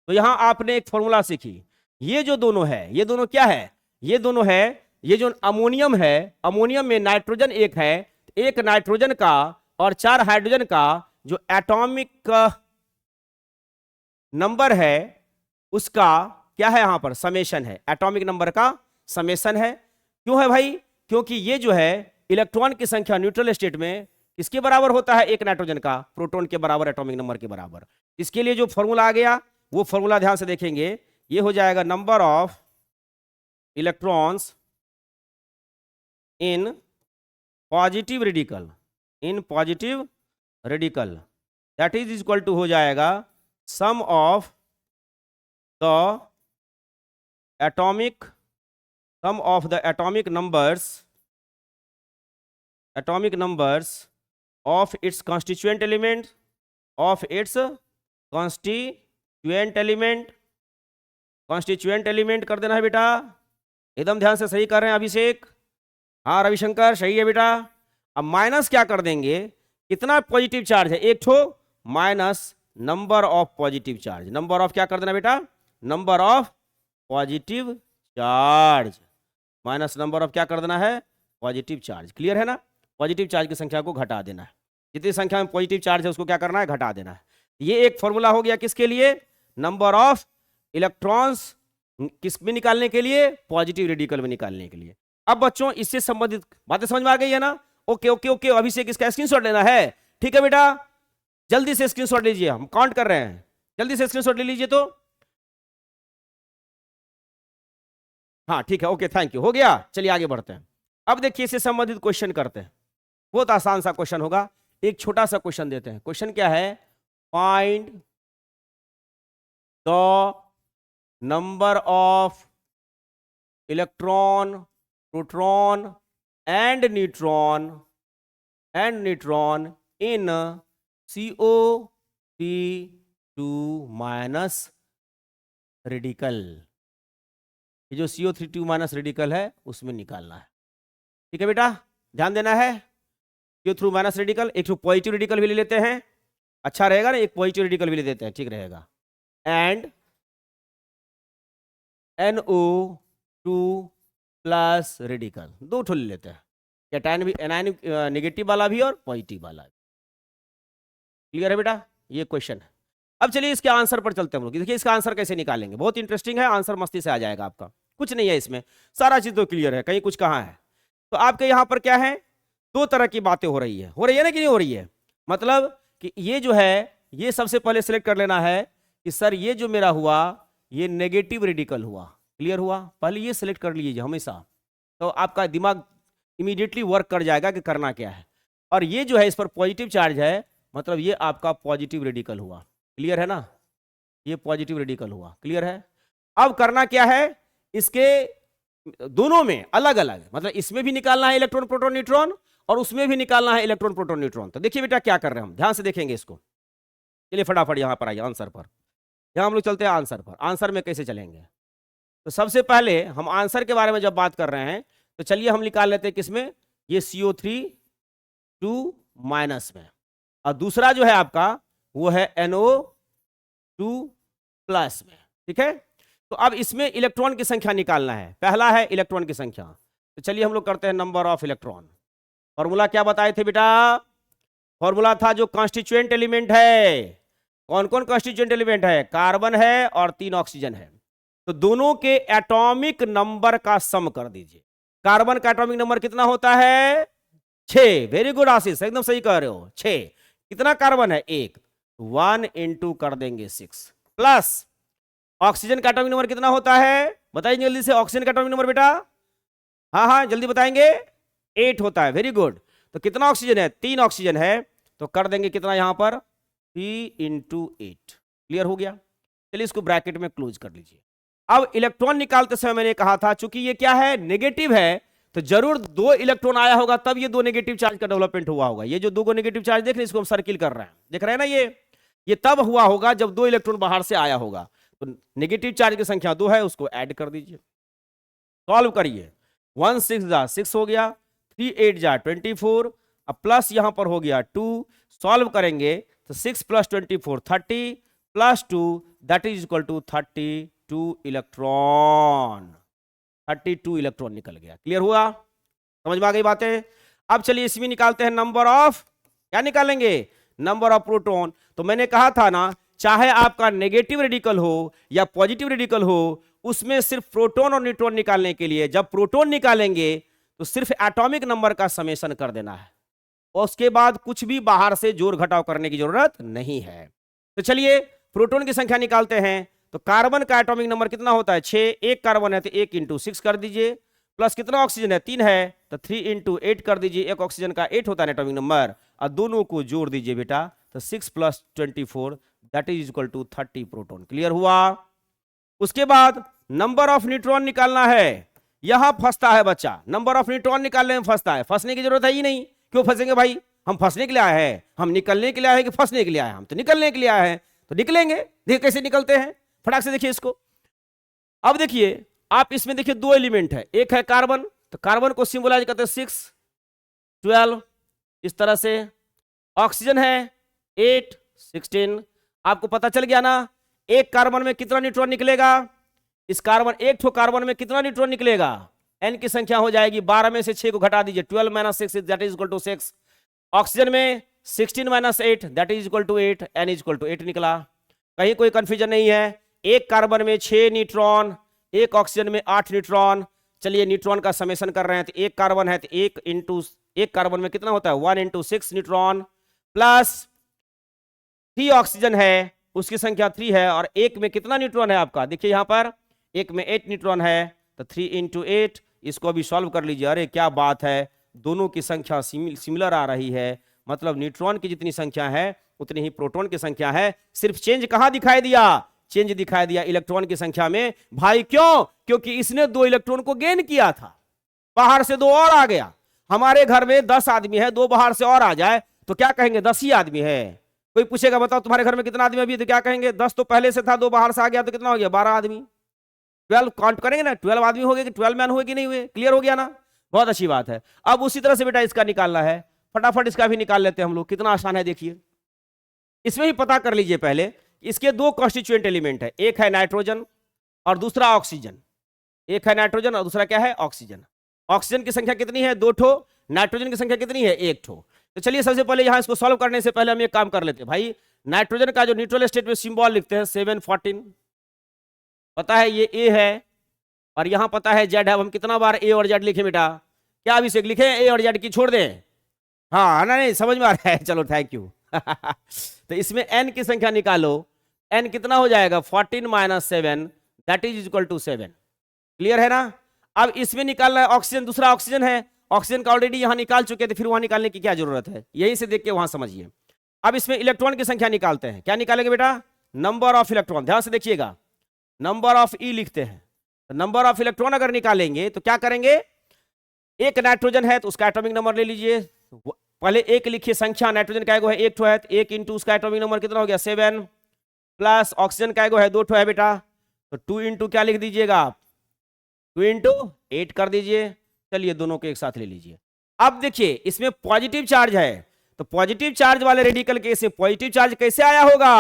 तो यहां आपने एक फॉर्मूला सीखी, ये जो दोनों है, ये दोनों क्या है, ये दोनों है, ये जो अमोनियम है, अमोनियम में नाइट्रोजन एक है, एक नाइट्रोजन का और 4 हाइड्रोजन का जो एटॉमिक नंबर है उसका क्या है, यहां पर समेशन है, एटॉमिक नंबर का समेशन है। क्यों है भाई, क्योंकि ये जो है इलेक्ट्रॉन की संख्या न्यूट्रल स्टेट में किसके बराबर होता है, एक नाइट्रोजन का, प्रोटॉन के बराबर, एटॉमिक नंबर के बराबर। इसके लिए जो फॉर्मूला आ गया वो फॉर्मूला ध्यान से देखेंगे, ये हो जाएगा number of electrons in positive radical, in positive radical that is equal to हो जाएगा sum of the atomic, sum of the atomic numbers of its constituent element, of its constituent element कर देना है बेटा, एकदम ध्यान से सही कर रहे हैं अभिषेक, हाँ रविशंकर सही है बेटा। अब माइनस क्या कर देंगे, कितना पॉजिटिव चार्ज है, एक ठो, minus number of positive charge, number of क्या कर देना बेटा, number of positive charge, minus number of क्या कर देना है, पॉजिटिव चार्ज, क्लियर है ना। पॉजिटिव चार्ज की संख्या को घटा देना है, जितनी संख्या में पॉजिटिव चार्ज है उसको क्या करना है, घटा देना है। ये एक फॉर्मूला हो गया किसके लिए, नंबर ऑफ इलेक्ट्रॉन्स किस में निकालने के लिए, पॉजिटिव रेडिकल में निकालने के लिए। अब बच्चों इससे संबंधित बातें समझ में आ गई है ना, ओके ओके ओके। अभिषेक इसका स्क्रीनशॉट लेना है, ठीक है बेटा, जल्दी से स्क्रीनशॉट लीजिए, हम काउंट कर रहे हैं, जल्दी से स्क्रीनशॉट ले लीजिए। तो हाँ ठीक है, ओके थैंक यू, हो गया। चलिए आगे बढ़ते हैं। अब देखिए इससे संबंधित क्वेश्चन करते हैं, बहुत आसान सा क्वेश्चन होगा, एक छोटा सा क्वेश्चन देते हैं। क्वेश्चन क्या है, find the number of electron, proton and neutron in CO3 - radical. ये जो CO3 - रेडिकल है उसमें निकालना है, ठीक है बेटा, ध्यान देना है। CO3 - रेडिकल, एक पॉजिटिव रेडिकल भी ले लेते हैं, अच्छा रहेगा ना, एक पॉजिटिव रेडिकल भी ले देते हैं, ठीक रहेगा। एंड NO2 प्लस रेडिकल, दो ठो ले लेते हैं, कैटायन भी, एनायन नेगेटिव वाला भी और पॉजिटिव वाला भी, क्लियर है बेटा, ये क्वेश्चन है। अब चलिए इसके आंसर पर चलते हैं हम लोग, देखिए इसका आंसर कैसे निकालेंगे, बहुत इंटरेस्टिंग है, आंसर मस्ती से आ जाएगा आपका, कुछ नहीं है इसमें, सारा चीज तो क्लियर है, कहीं कुछ कहाँ है। तो आपके यहाँ पर क्या है, दो तरह की बातें हो रही है ना कि नहीं हो रही है, मतलब कि ये जो है, ये सबसे पहले सिलेक्ट कर लेना है कि सर ये जो मेरा हुआ ये नेगेटिव रेडिकल हुआ, क्लियर हुआ, पहले ये सिलेक्ट कर लीजिए हमेशा, तो आपका दिमाग इमीडिएटली वर्क कर जाएगा कि करना क्या है। और ये जो है इस पर पॉजिटिव चार्ज है, मतलब ये आपका पॉजिटिव रेडिकल हुआ, क्लियर है ना, ये पॉजिटिव रेडिकल हुआ। क्लियर है? अब करना क्या है, इसके दोनों में अलग अलग, मतलब इसमें भी निकालना है इलेक्ट्रॉन प्रोटॉन न्यूट्रॉन और उसमें भी निकालना है इलेक्ट्रॉन प्रोटॉन न्यूट्रॉन। तो देखिए बेटा क्या कर रहे हैं हम, ध्यान से देखेंगे इसको। चलिए फटाफट यहां पर आइए आंसर पर, यहां हम लोग चलते हैं आंसर पर। आंसर में कैसे चलेंगे, तो सबसे पहले हम आंसर के बारे में जब बात कर रहे हैं तो चलिए हम निकाल लेते हैं किसमें, ये CO3 2 माइनस में, और दूसरा जो है आपका वो है NO2 प्लस में। ठीक है, तो अब इसमें इलेक्ट्रॉन की संख्या निकालना है। पहला है इलेक्ट्रॉन की संख्या, तो चलिए हम लोग करते हैं नंबर ऑफ इलेक्ट्रॉन। फॉर्मूला क्या बताए थे बेटा, फॉर्मूला था जो कॉन्स्टिट्यूएंट एलिमेंट है। कौन कौन कॉन्स्टिट्यूएंट एलिमेंट है, कार्बन है और 3 ऑक्सीजन है, तो दोनों के एटॉमिक नंबर का सम कर दीजिए। कार्बन का एटॉमिक नंबर कितना होता है, 6। वेरी गुड आशीष, एकदम सही कह रहे हो, 6। कितना कार्बन है, 1, 1 इंटू कर देंगे 6, प्लस ऑक्सीजन का एटॉमिक नंबर कितना होता है, बताइए जल्दी से, ऑक्सीजन का एटॉमिक नंबर बेटा, हाँ हाँ जल्दी बताएंगे, 8 होता है। वेरी गुड, तो कितना ऑक्सीजन है, 3 ऑक्सीजन है, तो कर देंगे कितना यहां पर, 3 इंटू 8। क्लियर हो गया, चलिए इसको ब्रैकेट में क्लोज कर लीजिए। अब इलेक्ट्रॉन निकालते समय मैंने कहा था चूंकि ये क्या है, नेगेटिव है, तो जरूर 2 इलेक्ट्रॉन आया होगा तब ये 2 नेगेटिव चार्ज का डेवलपमेंट हुआ होगा। ये जो 2 नेगेटिव चार्ज देख रहे हैं इसको हम सर्किल कर रहे हैं, देख रहे हैं ना, ये तब हुआ होगा जब 2 इलेक्ट्रॉन बाहर से आया होगा। तो नेगेटिव चार्ज की संख्या 2 है, उसको ऐड कर दीजिए, सॉल्व करिए। 1 6 जा 6 हो गया, 3 8 जा 24, अब प्लस यहां पर हो गया 2, सॉल्व करेंगे तो 6 + 24 30 plus 2 that is equal to 32 electron. 32 electron निकल गया। क्लियर हुआ, समझ में आ गई बातें। अब चलिए इसमें निकालते हैं नंबर ऑफ, क्या निकालेंगे, नंबर ऑफ प्रोटॉन। तो मैंने कहा था ना, चाहे आपका नेगेटिव रेडिकल हो या पॉजिटिव रेडिकल हो, उसमें सिर्फ प्रोटॉन और न्यूट्रॉन निकालने के लिए जब प्रोटॉन निकालेंगे तो सिर्फ एटॉमिक नंबर का समेशन कर देना है, और उसके बाद कुछ भी बाहर से जोड़ घटाव करने की जरूरत नहीं है। तो चलिए प्रोटॉन की संख्या निकालते हैं। तो कार्बन का एटॉमिक नंबर कितना होता है, 6। एक कार्बन है तो 1 इंटू 6 कर दीजिए, प्लस कितना ऑक्सीजन है, 3 है तो 3 इंटू 8 कर दीजिए। एक ऑक्सीजन का 8 होता है एटॉमिक नंबर, और दोनों को जोड़ दीजिए बेटा, तो 6 + 24 that is equal to 30 proton. Clear हुआ। उसके बाद नंबर ऑफ न्यूट्रॉन निकालना है। यहां फंसता है बच्चा, नंबर ऑफ न्यूट्रॉन निकालने में फंसता है। फंसने की जरूरत है ही नहीं, क्यों फंसेंगे भाई, हम फंसने के लिए आए हैं, हम निकलने के लिए आए हैं कि फंसने के लिए आए हैं, हम तो निकलने के लिए आए हैं, तो निकलेंगे। देखिए कैसे निकलते हैं, फटाक से देखिए इसको। अब देखिए आप इसमें देखिए 2 एलिमेंट है, एक है कार्बन, तो कार्बन को सिंबलाइज करते हैं 6 12 इस तरह से। ऑक्सीजन है 8 16। आपको पता चल गया ना, एक कार्बन में कितना न्यूट्रॉन निकलेगा, इस कार्बन, एक ठो कार्बन में कितना न्यूट्रॉन निकलेगा, n की संख्या हो जाएगी 12 में से 6 को घटा दीजिए, 12 - 6 that is equal to 6। Oxygen में 16 - 8 that is equal to 8, n is equal to 8 निकला। कहीं कोई कंफ्यूजन नहीं है। एक कार्बन में 6 न्यूट्रॉन, एक ऑक्सीजन में 8 न्यूट्रॉन। चलिए न्यूट्रॉन का समेशन कर रहे हैं, तो एक कार्बन है तो 1 इंटू, एक कार्बन में कितना होता है 1 इंटू 6 न्यूट्रॉन, प्लस 3 ऑक्सीजन है उसकी संख्या 3 है, और एक में कितना न्यूट्रॉन है आपका, देखिए यहां पर एक में 8 न्यूट्रॉन है, तो 3 इंटू 8। इसको अभी सॉल्व कर लीजिए। अरे क्या बात है, दोनों की संख्या सिमिलर आ रही है, मतलब न्यूट्रॉन की जितनी संख्या है उतनी ही प्रोटॉन की संख्या है। सिर्फ चेंज कहां दिखाई दिया, चेंज दिखाई दिया इलेक्ट्रॉन की संख्या में। भाई क्यों, क्योंकि इसने 2 इलेक्ट्रॉन को गेन किया था, बाहर से 2 और आ गया। हमारे घर में 10 आदमी है, 2 बाहर से और आ जाए तो क्या कहेंगे, 10 ही आदमी है। कोई पूछेगा बताओ तुम्हारे घर में कितना आदमी अभी, तो क्या कहेंगे 10 तो पहले से था, 2 बाहर से आ गया तो कितना हो गया 12 आदमी। 12 काउंट करेंगे ना, 12 आदमी हो गए कि 12 मैन हुए कि नहीं हुए। क्लियर हो गया ना, बहुत अच्छी बात है। अब उसी तरह से बेटा इसका निकालना है, फटाफट इसका भी निकाल लेते हैं हम लोग। कितना आसान है देखिए, इसमें ही पता कर लीजिए पहले। इसके 2 कॉन्स्टिट्यूएंट एलिमेंट है, एक है नाइट्रोजन और दूसरा ऑक्सीजन। एक है नाइट्रोजन और दूसरा क्या है, ऑक्सीजन। ऑक्सीजन की संख्या कितनी है, 2 ठो, नाइट्रोजन की संख्या कितनी है, 1 ठो। तो चलिए सबसे पहले यहां इसको सॉल्व करने से पहले हम एक काम कर लेते हैं भाई। नाइट्रोजन का जो न्यूट्रल स्टेट में सिंबल लिखते हैं 7 14, पता है ये ए है और यहां पता है जेड है। हम कितना बार ए और जेड लिखे बेटा, क्या अभिषेक लिखे ए और जेड की छोड़ दें, हाँ ना, नहीं समझ में आ रहा है, चलो थैंक यू। तो इसमें n की संख्या निकालो, n कितना हो जाएगा 14 - 7 that is equal to 7। Clear है ना। अब इसमें निकालना है ऑक्सीजन, दूसरा ऑक्सीजन है, ऑक्सीजन का ऑलरेडी यहां निकाल चुके थे, फिर वहां निकालने की क्या जरूरत है, यहीं से देख के वहां समझिए। अब इसमें इलेक्ट्रॉन की संख्या निकालते हैं। क्या निकालेंगे बेटा, नंबर ऑफ इलेक्ट्रॉन, ध्यान से देखिएगा, नंबर ऑफ ई लिखते हैं, तो नंबर ऑफ इलेक्ट्रॉन अगर निकालेंगे तो क्या करेंगे, एक नाइट्रोजन है तो उसका एटॉमिक नंबर ले लीजिए, पहले एक लिखिए संख्या, नाइट्रोजन का एगो है एक ठो है, तो एक इंटू उसका एटॉमिक नंबर कितना हो गया 7, प्लस ऑक्सीजन का एगो है 2 ठो है बेटा, तो 2 इंटू क्या लिख दीजिएगा आप, 2 इंटू 8 कर दीजिए। चलिए दोनों को एक साथ ले लीजिए। अब देखिए इसमें पॉजिटिव चार्ज है, तो पॉजिटिव चार्ज वाले रेडिकल केस में पॉजिटिव चार्ज कैसे आया होगा,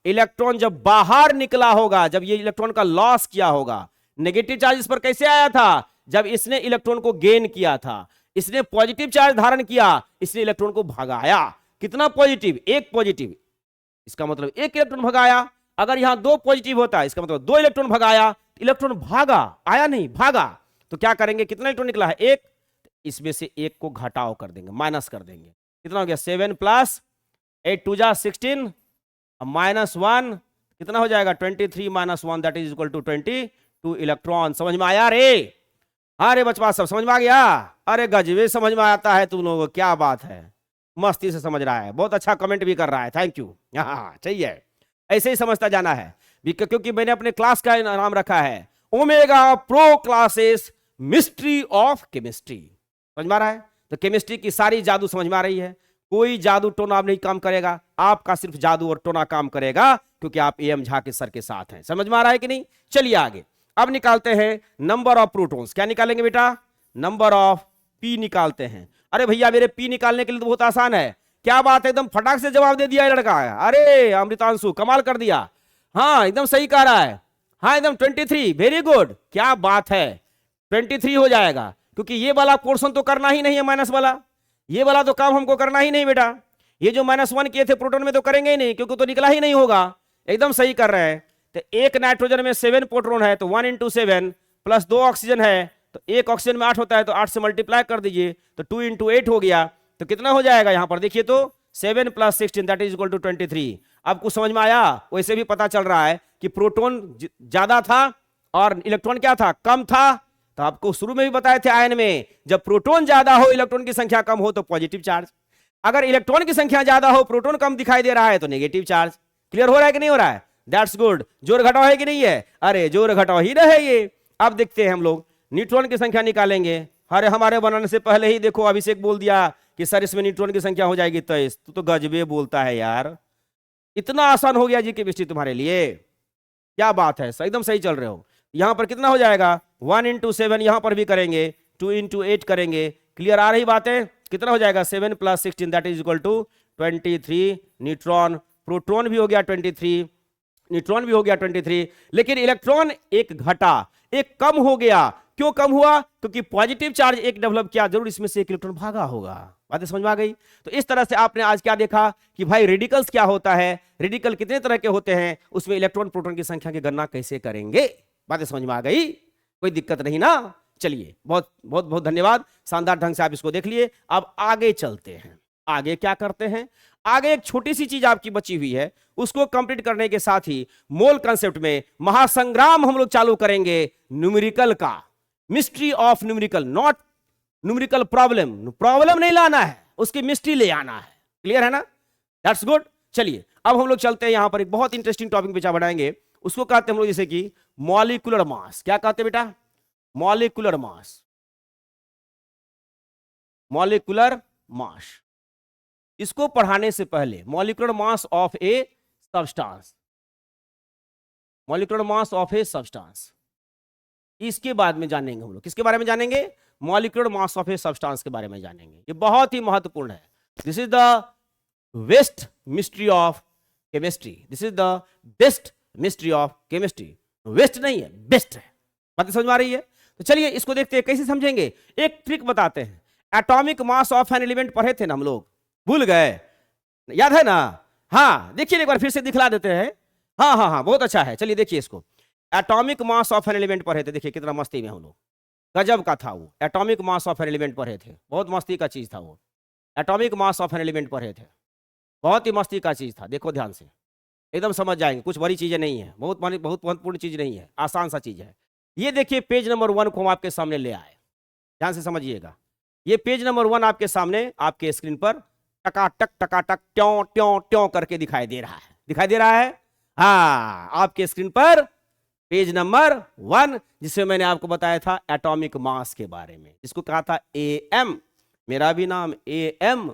इलेक्ट्रॉन जब बाहर निकला होगा, जब ये इलेक्ट्रॉन का लॉस किया होगा। नेगेटिव चार्ज इस पर कैसे आया था, जब इसने इलेक्ट्रॉन को गेन किया था, इसने पॉजिटिव चार्ज धारण किया, इसने इलेक्ट्रॉन को भगाया। कितना पॉजिटिव, एक पॉजिटिव, इसका मतलब एक इलेक्ट्रॉन भगाया। अगर यहां 2 पॉजिटिव होता इसका मतलब 2 इलेक्ट्रॉन भगाया, इलेक्ट्रॉन भागा, आया नहीं भागा, तो क्या करेंगे, कितना इलेक्ट्रॉन निकला है 1, इसमें से 1 को घटाव कर देंगे, माइनस कर देंगे, कितना हो गया 7 प्लस 8 2 जा 16, माइनस 1 कितना हो जाएगा 23 minus 1 that is equal to 22 electron. समझ में आया रे, अरे बचवा सब समझ में आ गया, अरे गजबे समझ में आता है तुम लोगों को, क्या बात है, मस्ती से समझ रहा है, बहुत अच्छा कमेंट भी कर रहा है, थैंक यू। हाँ चाहिए, ऐसे ही समझता जाना है, क्योंकि मैंने अपने क्लास का नाम रखा है omega pro classes mystery of chemistry. समझ में आ रहा है, तो केमिस्ट्री की सारी जादू समझ में आ रही है, कोई जादू टोना नहीं काम करेगा, आपका सिर्फ जादू और टोना काम करेगा, क्योंकि आप एम झा के सर के साथ हैं। समझ में आ रहा है कि नहीं, चलिए आगे अब निकालते हैं नंबर ऑफ प्रोटॉन्स। क्या निकालेंगे बेटा, नंबर ऑफ पी निकालते हैं। अरे भैया मेरे पी निकालने के लिए तो बहुत आसान है, क्या बात है, एकदम फटाक से जवाब दे दिया लड़का, अरे अमृतांशु कमाल कर दिया, हाँ एकदम सही कह रहा है, हाँ एकदम 23, वेरी गुड, क्या बात है 23 हो जाएगा, क्योंकि ये वाला पोर्शन तो करना ही नहीं है, माइनस वाला, ये वाला तो काम हमको करना ही नहीं बेटा, ये जो -1 किए थे प्रोटॉन में तो करेंगे ही नहीं, क्योंकि तो निकला ही नहीं होगा, एकदम सही कर रहे हैं। तो एक नाइट्रोजन में 7 प्रोटॉन है, तो 1 इंटू 7 प्लस 2 ऑक्सीजन है, तो एक ऑक्सीजन में 8 होता है, तो 8 से मल्टीप्लाई कर दीजिए, तो 2 इंटू 8 हो गया, तो कितना हो जाएगा यहां पर देखिए, तो 7 plus 16 that is equal to 23। अब कुछ समझ में आया, वैसे भी पता चल रहा है कि प्रोटॉन ज्यादा था और इलेक्ट्रॉन क्या था, कम था। तो आपको शुरू में भी बताए थे आयन में, जब प्रोटॉन ज्यादा हो इलेक्ट्रॉन की संख्या कम हो तो पॉजिटिव चार्ज, अगर इलेक्ट्रॉन की संख्या ज्यादा हो प्रोटॉन कम दिखाई दे रहा है तो नेगेटिव चार्ज। क्लियर हो रहा है कि नहीं हो रहा है, दैट्स गुड। जोर घटाव है कि नहीं है, अरे जोर घटाव ही रहे ये। अब देखते हैं हम लोग न्यूट्रॉन की संख्या निकालेंगे। अरे हमारे बनाने से पहले ही देखो अभिषेक बोल दिया कि सर इसमें न्यूट्रॉन की संख्या हो जाएगी 23। तो गजबे बोलता है यार, इतना आसान हो गया जी केमिस्ट्री तुम्हारे लिए, क्या बात है, एकदम सही चल रहे हो। यहां पर कितना हो जाएगा 1 इंटू 7, यहां पर भी करेंगे 2 इंटू 8 करेंगे। क्लियर आ रही बात है, कितना हो जाएगा 7 plus 16 that is equal to 23 neutron. Proton भी हो गया 23, न्यूट्रॉन भी हो गया 23, लेकिन इलेक्ट्रॉन एक घटा, एक कम हो गया। क्यों कम हुआ, क्योंकि पॉजिटिव चार्ज एक डेवलप किया, जरूर इसमें से एक इलेक्ट्रॉन भागा होगा। बातें समझ में आ गई। तो इस तरह से आपने आज क्या देखा कि भाई रेडिकल्स क्या होता है, रेडिकल कितने तरह के होते हैं, उसमें इलेक्ट्रॉन प्रोटॉन की संख्या की गणना कैसे करेंगे। बातें समझ में आ गई, कोई दिक्कत नहीं ना। चलिए बहुत बहुत बहुत धन्यवाद, शानदार ढंग से आप इसको देख लिए। अब आगे चलते हैं, आगे क्या करते हैं, आगे एक छोटी सी चीज आपकी बची हुई है, उसको कंप्लीट करने के साथ ही मोल कंसेप्ट में महासंग्राम हम लोग चालू करेंगे न्यूमेरिकल का, mystery of numerical, not numerical problem, problem नहीं लाना है, उसकी मिस्ट्री ले आना है। क्लियर है ना, दैट्स गुड। चलिए अब हम लोग चलते हैं, यहां पर एक बहुत इंटरेस्टिंग टॉपिक पे बढ़ाएंगे, उसको कहते हैं हम लोग जैसे कि मॉलिक्यूलर मास। क्या कहते हैं बेटा, मॉलिक्यूलर मास, मॉलिक्यूलर मास। इसको पढ़ाने से पहले molecular mass of a substance, molecular mass of a substance, इसके बाद में जानेंगे हम लोग। किसके बारे में जानेंगे, molecular mass of a substance के बारे में जानेंगे। ये बहुत ही महत्वपूर्ण है। This is the best mystery of chemistry, this is the best mystery of chemistry. Waste नहीं है, बेस्ट है। बात समझ में आ रही है। तो चलिए इसको देखते हैं कैसे समझेंगे। एक ट्रिक बताते हैं, atomic mass of an element पढ़े थे ना हम लोग, भूल गए, याद है ना। हाँ देखिए एक बार फिर से दिखला देते हैं। हाँ हाँ हाँ बहुत अच्छा है, चलिए देखिए इसको। Atomic mass of an element पढ़े थे, देखिए कितना मस्ती में हम लोग, गजब का था वो। Atomic mass of an element पढ़े थे, बहुत मस्ती का चीज था वो। Atomic mass of an element पढ़े थे, बहुत ही मस्ती का चीज था। देखो ध्यान से, एकदम समझ जाएंगे, कुछ बड़ी चीजें नहीं है, बहुत महत्वपूर्ण चीज नहीं है, आसान सा चीज है। ये देखिए पेज नंबर 1 को हम आपके सामने ले आए, ध्यान से समझिएगा। ये पेज नंबर 1 आपके सामने आपके स्क्रीन पर टकाटक टकाटक ट्यों ट्यों ट्यों करके दिखाई दे रहा है, दिखाई दे रहा है। हाँ, आपके स्क्रीन पर पेज नंबर 1, जिसमें मैंने आपको बताया था एटॉमिक मास के बारे में, जिसको कहा था एम। मेरा भी नाम एम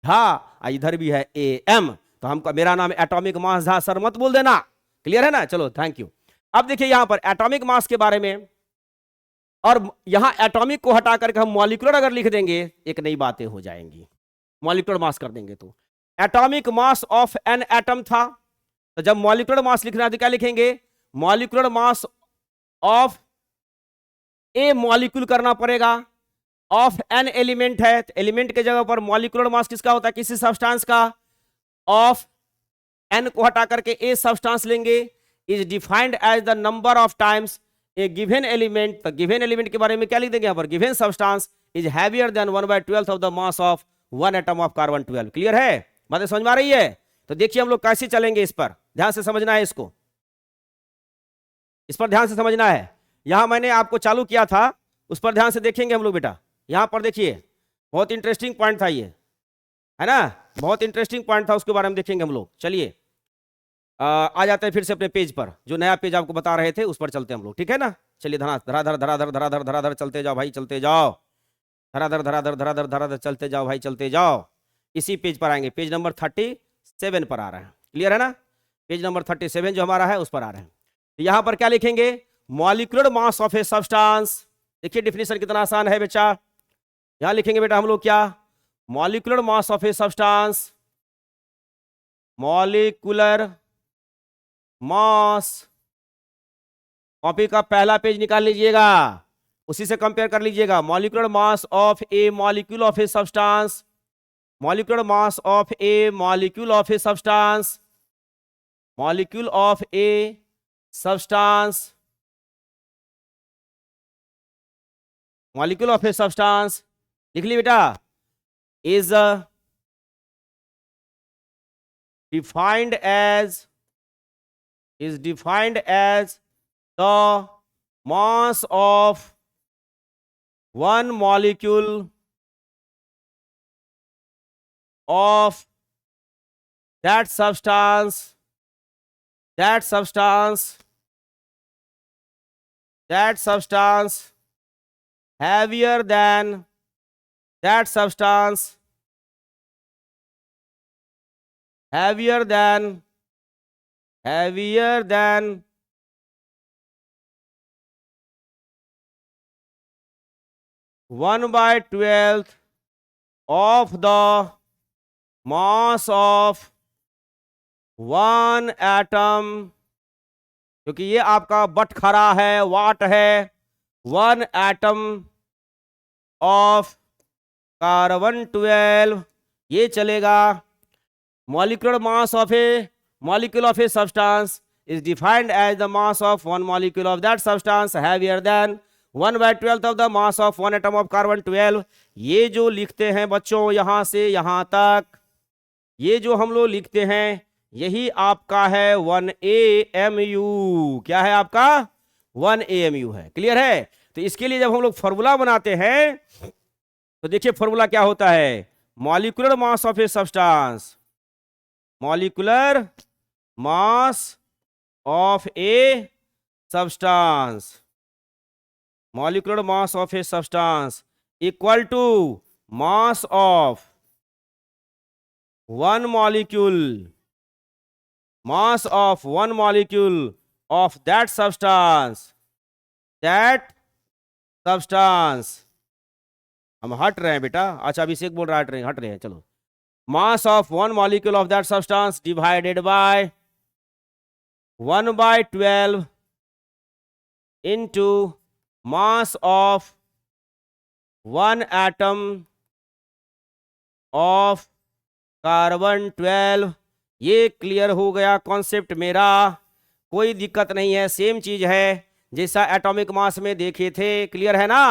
था, इधर भी है एम, तो हमका मेरा नाम एटॉमिक मास झा सर मत बोल देना। क्लियर है ना? चलो थैंक यू। अब देखिए यहां पर एटॉमिक मास के बारे में, और यहां एटॉमिक को हटा करके हम मॉलिक्यूलर अगर लिख देंगे, एक नई बातें हो जाएंगी। मॉलिक्यूलर मास कर देंगे तो atomic mass of an atom था, तो जब मॉलिक्यूलर मास लिखना है तो क्या लिखेंगे? Molecular mass of a molecule करना पड़ेगा। ऑफ एन एलिमेंट है, तो एलिमेंट के जगह पर मॉलिक्यूलर मास किसका होता है? किसी सब्सटेंस का। ऑफ एन को हटा करके ए सब्सटेंस लेंगे। Is defined as the number of times a given element, तो गिवन एलिमेंट के बारे में क्या लिख देंगे यहां पर? Given substance is heavier than 1/12 of the mass of one atom of carbon 12। Clear है? बातें समझ में आ रही है? तो देखिए हम लोग कैसे चलेंगे, इस पर ध्यान से समझना है, इसको इस पर ध्यान से समझना है। यहां मैंने आपको चालू किया था, उस पर ध्यान से देखेंगे हम लोग बेटा। यहां पर देखिए बहुत इंटरेस्टिंग पॉइंट था ये, है ना? बहुत इंटरेस्टिंग पॉइंट था, उसके बारे में देखेंगे हम लोग। चलिए आ जाते हैं फिर से अपने पेज पर, जो नया पेज आपको बता रहे थे उस पर चलते हैं हम लोग, ठीक है ना? चलिए धराधर धराधर धराधर धराधर चलते जाओ भाई, चलते जाओ। धराधर धराधर धराधर धराधर चलते जाओ भाई, चलते जाओ। इसी पेज पर आएंगे, पेज नंबर 37 पर आ रहा है। क्लियर है ना? पेज नंबर 37 जो हमारा है उस पर आ रहे हैं। यहां पर क्या लिखेंगे? Molecular mass of a substance. देखिए डिफिनेशन कितना आसान है बेटा। यहां लिखेंगे बेटा हम लोग क्या? Molecular mass of a substance, molecular mass. Copy का पहला पेज निकाल लीजिएगा, उसी से कंपेयर कर लीजिएगा। Molecular mass of a molecule of a substance, molecular mass of a molecule of a substance, molecule of a substance, molecule of a substance. लिख ली बेटा? Is defined as the mass of one molecule of that substance heavier than that substance heavier than 1/12 of the mass of one atom, क्योंकि ये आपका बटखरा है, वाट है। 1 एटम ऑफ कार्बन 12, ये चलेगा। Molecular mass of A molecule of a substance is defined as the mass of one molecule of that substance heavier than 1/12 of the mass of one atom of carbon 12। ये जो लिखते हैं बच्चों यहां से यहां तक, ये जो हम लोग लिखते हैं यही आपका है 1 AMU। क्या है आपका? 1 AMU है। क्लियर है? तो इसके लिए जब हम लोग फॉर्मूला बनाते हैं तो देखिए फॉर्मूला क्या होता है? Molecular mass of a substance, molecular mass of a substance, molecular mass of a substance equal to mass of one molecule, mass of one molecule of that substance हम हट रहे हैं बेटा। अच्छा अभिषेक बोल रहा है हट रहे हैं, चलो। मास of one molecule of that substance divided by 1/12 into mass of one atom of carbon 12। ये क्लियर हो गया कॉन्सेप्ट मेरा, कोई दिक्कत नहीं है, सेम चीज है जैसा एटॉमिक मास में देखे थे। क्लियर है ना?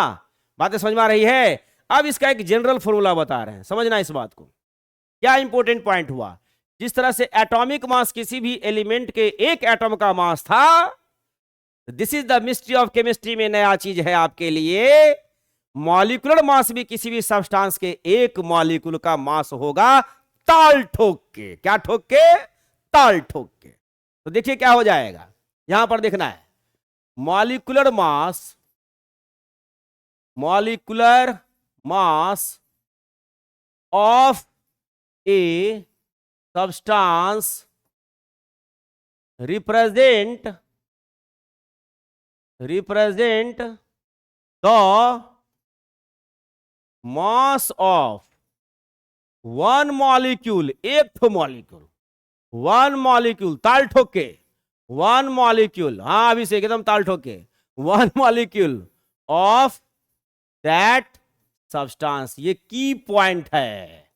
बातें समझ में आ रही है? अब इसका एक जनरल फॉर्मूला बता रहे हैं, समझना इस बात को। क्या इंपॉर्टेंट पॉइंट हुआ? जिस तरह से एटॉमिक मास किसी भी एलिमेंट के एक एटम का मास था, this is the mystery of chemistry में नया चीज है आपके लिए। मॉलिक्यूलर मास भी किसी भी सब्सटेंस के एक मॉलिक्यूल का मास होगा, ताल ठोक के। क्या ठोक के? ताल ठोक के। तो देखिए क्या हो जाएगा, यहां पर देखना है molecular mass of a substance represent the mass of one molecule, एक मॉलिक्यूल, ताल ठोक के, वन मॉलिक्यूल, हाँ अभी से एकदम ताल ठोक के, one molecule of that substance. ये की पॉइंट है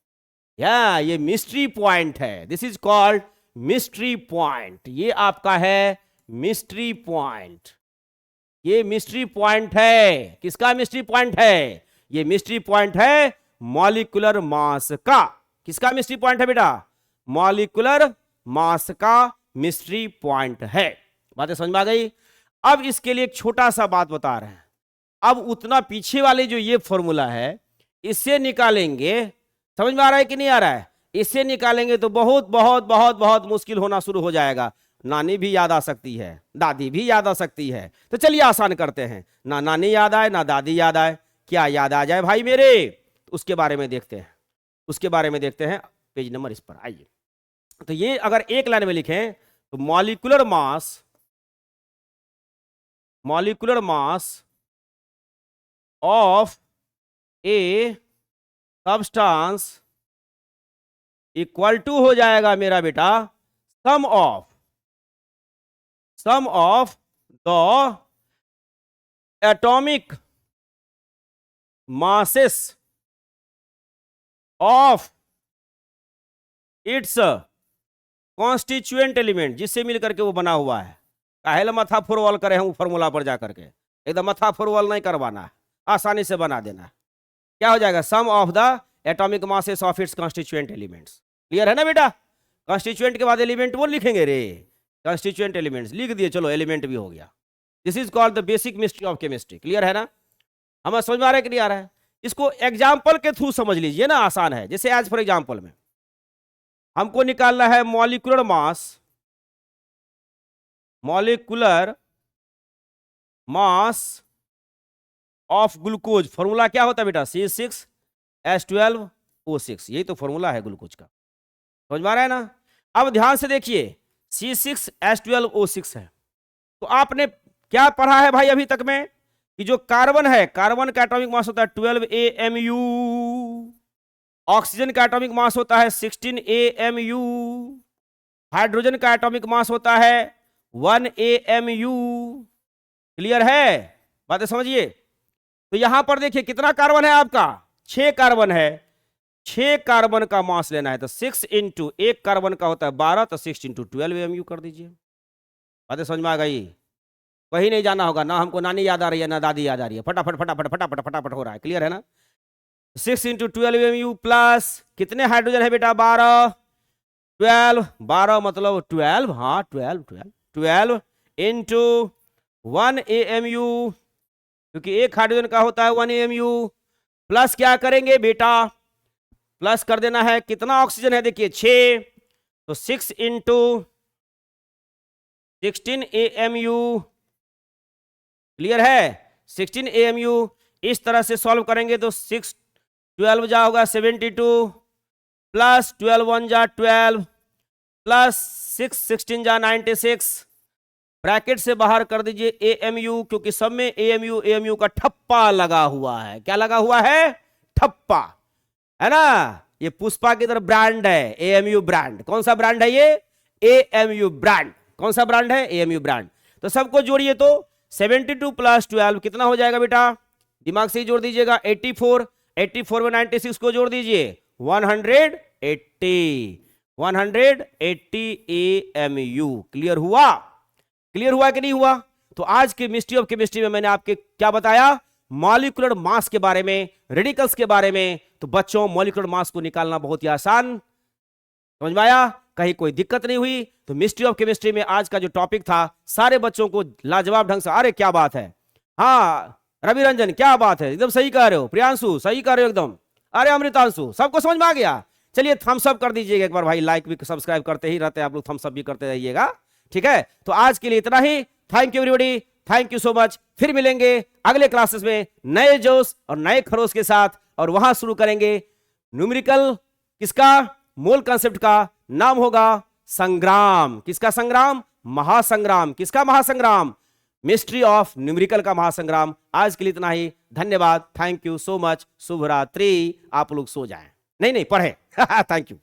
या ये मिस्ट्री पॉइंट है, this is called mystery point. ये आपका है मिस्ट्री पॉइंट, ये मिस्ट्री पॉइंट है। किसका मिस्ट्री पॉइंट है? ये मिस्ट्री पॉइंट है मॉलिक्यूलर मास का। किसका मिस्ट्री पॉइंट है बेटा? मॉलिक्यूलर मास का मिस्ट्री पॉइंट है। बातें समझ में आ गई? अब इसके लिए एक छोटा सा बात बता रहे हैं। अब उतना पीछे वाले जो ये फॉर्मूला है इससे निकालेंगे, समझ में आ रहा है कि नहीं आ रहा है? इससे निकालेंगे तो बहुत बहुत बहुत बहुत मुश्किल होना शुरू हो जाएगा। नानी भी याद आ सकती है, दादी भी याद आ सकती है। तो चलिए आसान करते हैं, ना नानी याद आए ना दादी याद आए, क्या याद आ जाए भाई मेरे, उसके बारे में देखते हैं। पेज नंबर इस पर आइए। तो ये अगर एक लाइन में लिखें तो molecular mass of a substance equal to हो जाएगा मेरा बेटा sum of the atomic masses of its constituent element, जिससे मिलकर के वो बना हुआ है। काहे मथा फुरवाल करे हैं फॉर्मूला पर जाकर के, एकदम मथा फुरवाल नहीं करवाना है, आसानी से बना देना है। क्या हो जाएगा? Sum of the atomic masses of its constituent elements. Clear है ना बेटा? कॉन्स्टिट्यूएंट के बाद एलिमेंट वो लिखेंगे रे, कॉन्स्टिट्यूएंट एलिमेंट्स लिख दिए, चलो एलिमेंट भी हो गया। This is called the basic mystery of chemistry. Clear है ना? हमें समझ में आ रहा है कि नहीं आ रहा है? इसको एग्जाम्पल के थ्रू समझ लीजिए ना, आसान है। जैसे एज फॉर एग्जाम्पल में हमको निकालना है molecular mass of glucose. Formula क्या होता है बेटा? C6H12O6, यही तो फॉर्मूला है ग्लूकोज का। समझ में आ रहा है ना? अब ध्यान से देखिए, C6H12O6 है, तो आपने क्या पढ़ा है भाई अभी तक में कि जो कार्बन है, कार्बन का एटॉमिक मास होता है 12 AMU, ऑक्सीजन का एटॉमिक मास होता है 16 AMU, हाइड्रोजन का एटॉमिक मास होता है 1 AMU। क्लियर है? बातें समझिए। तो यहां पर देखिए कितना कार्बन है आपका? 6 कार्बन है। 6 कार्बन का मास लेना है तो 6 इंटू, एक कार्बन का होता है 12, तो 6 इंटू 12 AMU कर दीजिए। बातें समझ में आ गई? कहीं नहीं जाना होगा, ना हमको नानी याद आ रही है ना दादी याद आ रही है, फटाफट हो रहा है। क्लियर है ना? 6 इंटू 12 AMU प्लस कितने हाइड्रोजन है बेटा? 12 12 मतलब 12, हाँ 12 इंटू 1 AMU, क्योंकि एक हाइड्रोजन का होता है 1 AMU, प्लस क्या करेंगे बेटा? प्लस कर देना है। कितना ऑक्सीजन है? देखिए 6, तो 6 इंटू 16 AMU। क्लियर है? 16 AMU। इस तरह से सॉल्व करेंगे तो 6 12 जा होगा 72, प्लस 12 1 जा 12, प्लस 6 16 जा 96। ब्रैकेट से बाहर कर दीजिए AMU, क्योंकि सब में AMU का ठप्पा लगा हुआ है। क्या लगा हुआ है? ठप्पा, है ना? ये पुष्पा की तरफ ब्रांड है, AMU ब्रांड। कौन सा ब्रांड है ये? AMU brand. कौन सा ब्रांड है? AMU brand. तो सबको जोड़िए तो 72 प्लस 12 कितना हो जाएगा बेटा? दिमाग से ही जोड़ दीजिएगा। 84 में 96 को जोड़ दीजिए, 180 AMU। क्लियर हुआ? क्लियर हुआ कि नहीं हुआ? तो आज के मिस्ट्री ऑफ केमिस्ट्री में मैंने आपके क्या बताया? मॉलिक्यूलर मास के बारे में, रेडिकल्स के बारे में। तो बच्चों, मॉलिक्यूलर मास को निकालना बहुत ही आसान, समझ में आया? कहीं कोई दिक्कत नहीं हुई? तो मिस्ट्री ऑफ केमिस्ट्री में आज का जो टॉपिक था, सारे बच्चों को लाजवाब ढंग से, अरे क्या बात है, हाँ रवि रंजन क्या बात है, एकदम सही कह रहे हो, प्रियांशु सही कह रहे हो एकदम, अरे अमृतांशु, सबको समझ में आ गया? चलिए थम्स अप कर दीजिएगा एक बार भाई, लाइक भी सब्सक्राइब करते ही रहते हैं आप लोग, थम्स अप भी करते रहिएगा। ठीक है, तो आज के लिए इतना ही। Thank you everybody, thank you so much. फिर मिलेंगे अगले क्लासेस में नए जोश और नए खरोश के साथ, और वहां शुरू करेंगे न्यूमेरिकल, किसका, मोल कॉन्सेप्ट का नाम होगा संग्राम। किसका संग्राम? महासंग्राम। किसका महासंग्राम? मिस्ट्री ऑफ न्यूमेरिकल का महासंग्राम। आज के लिए इतना ही, धन्यवाद, थैंक यू सो मच, शुभ रात्रि। आप लोग सो जाएं, नहीं पढ़े। Thank you.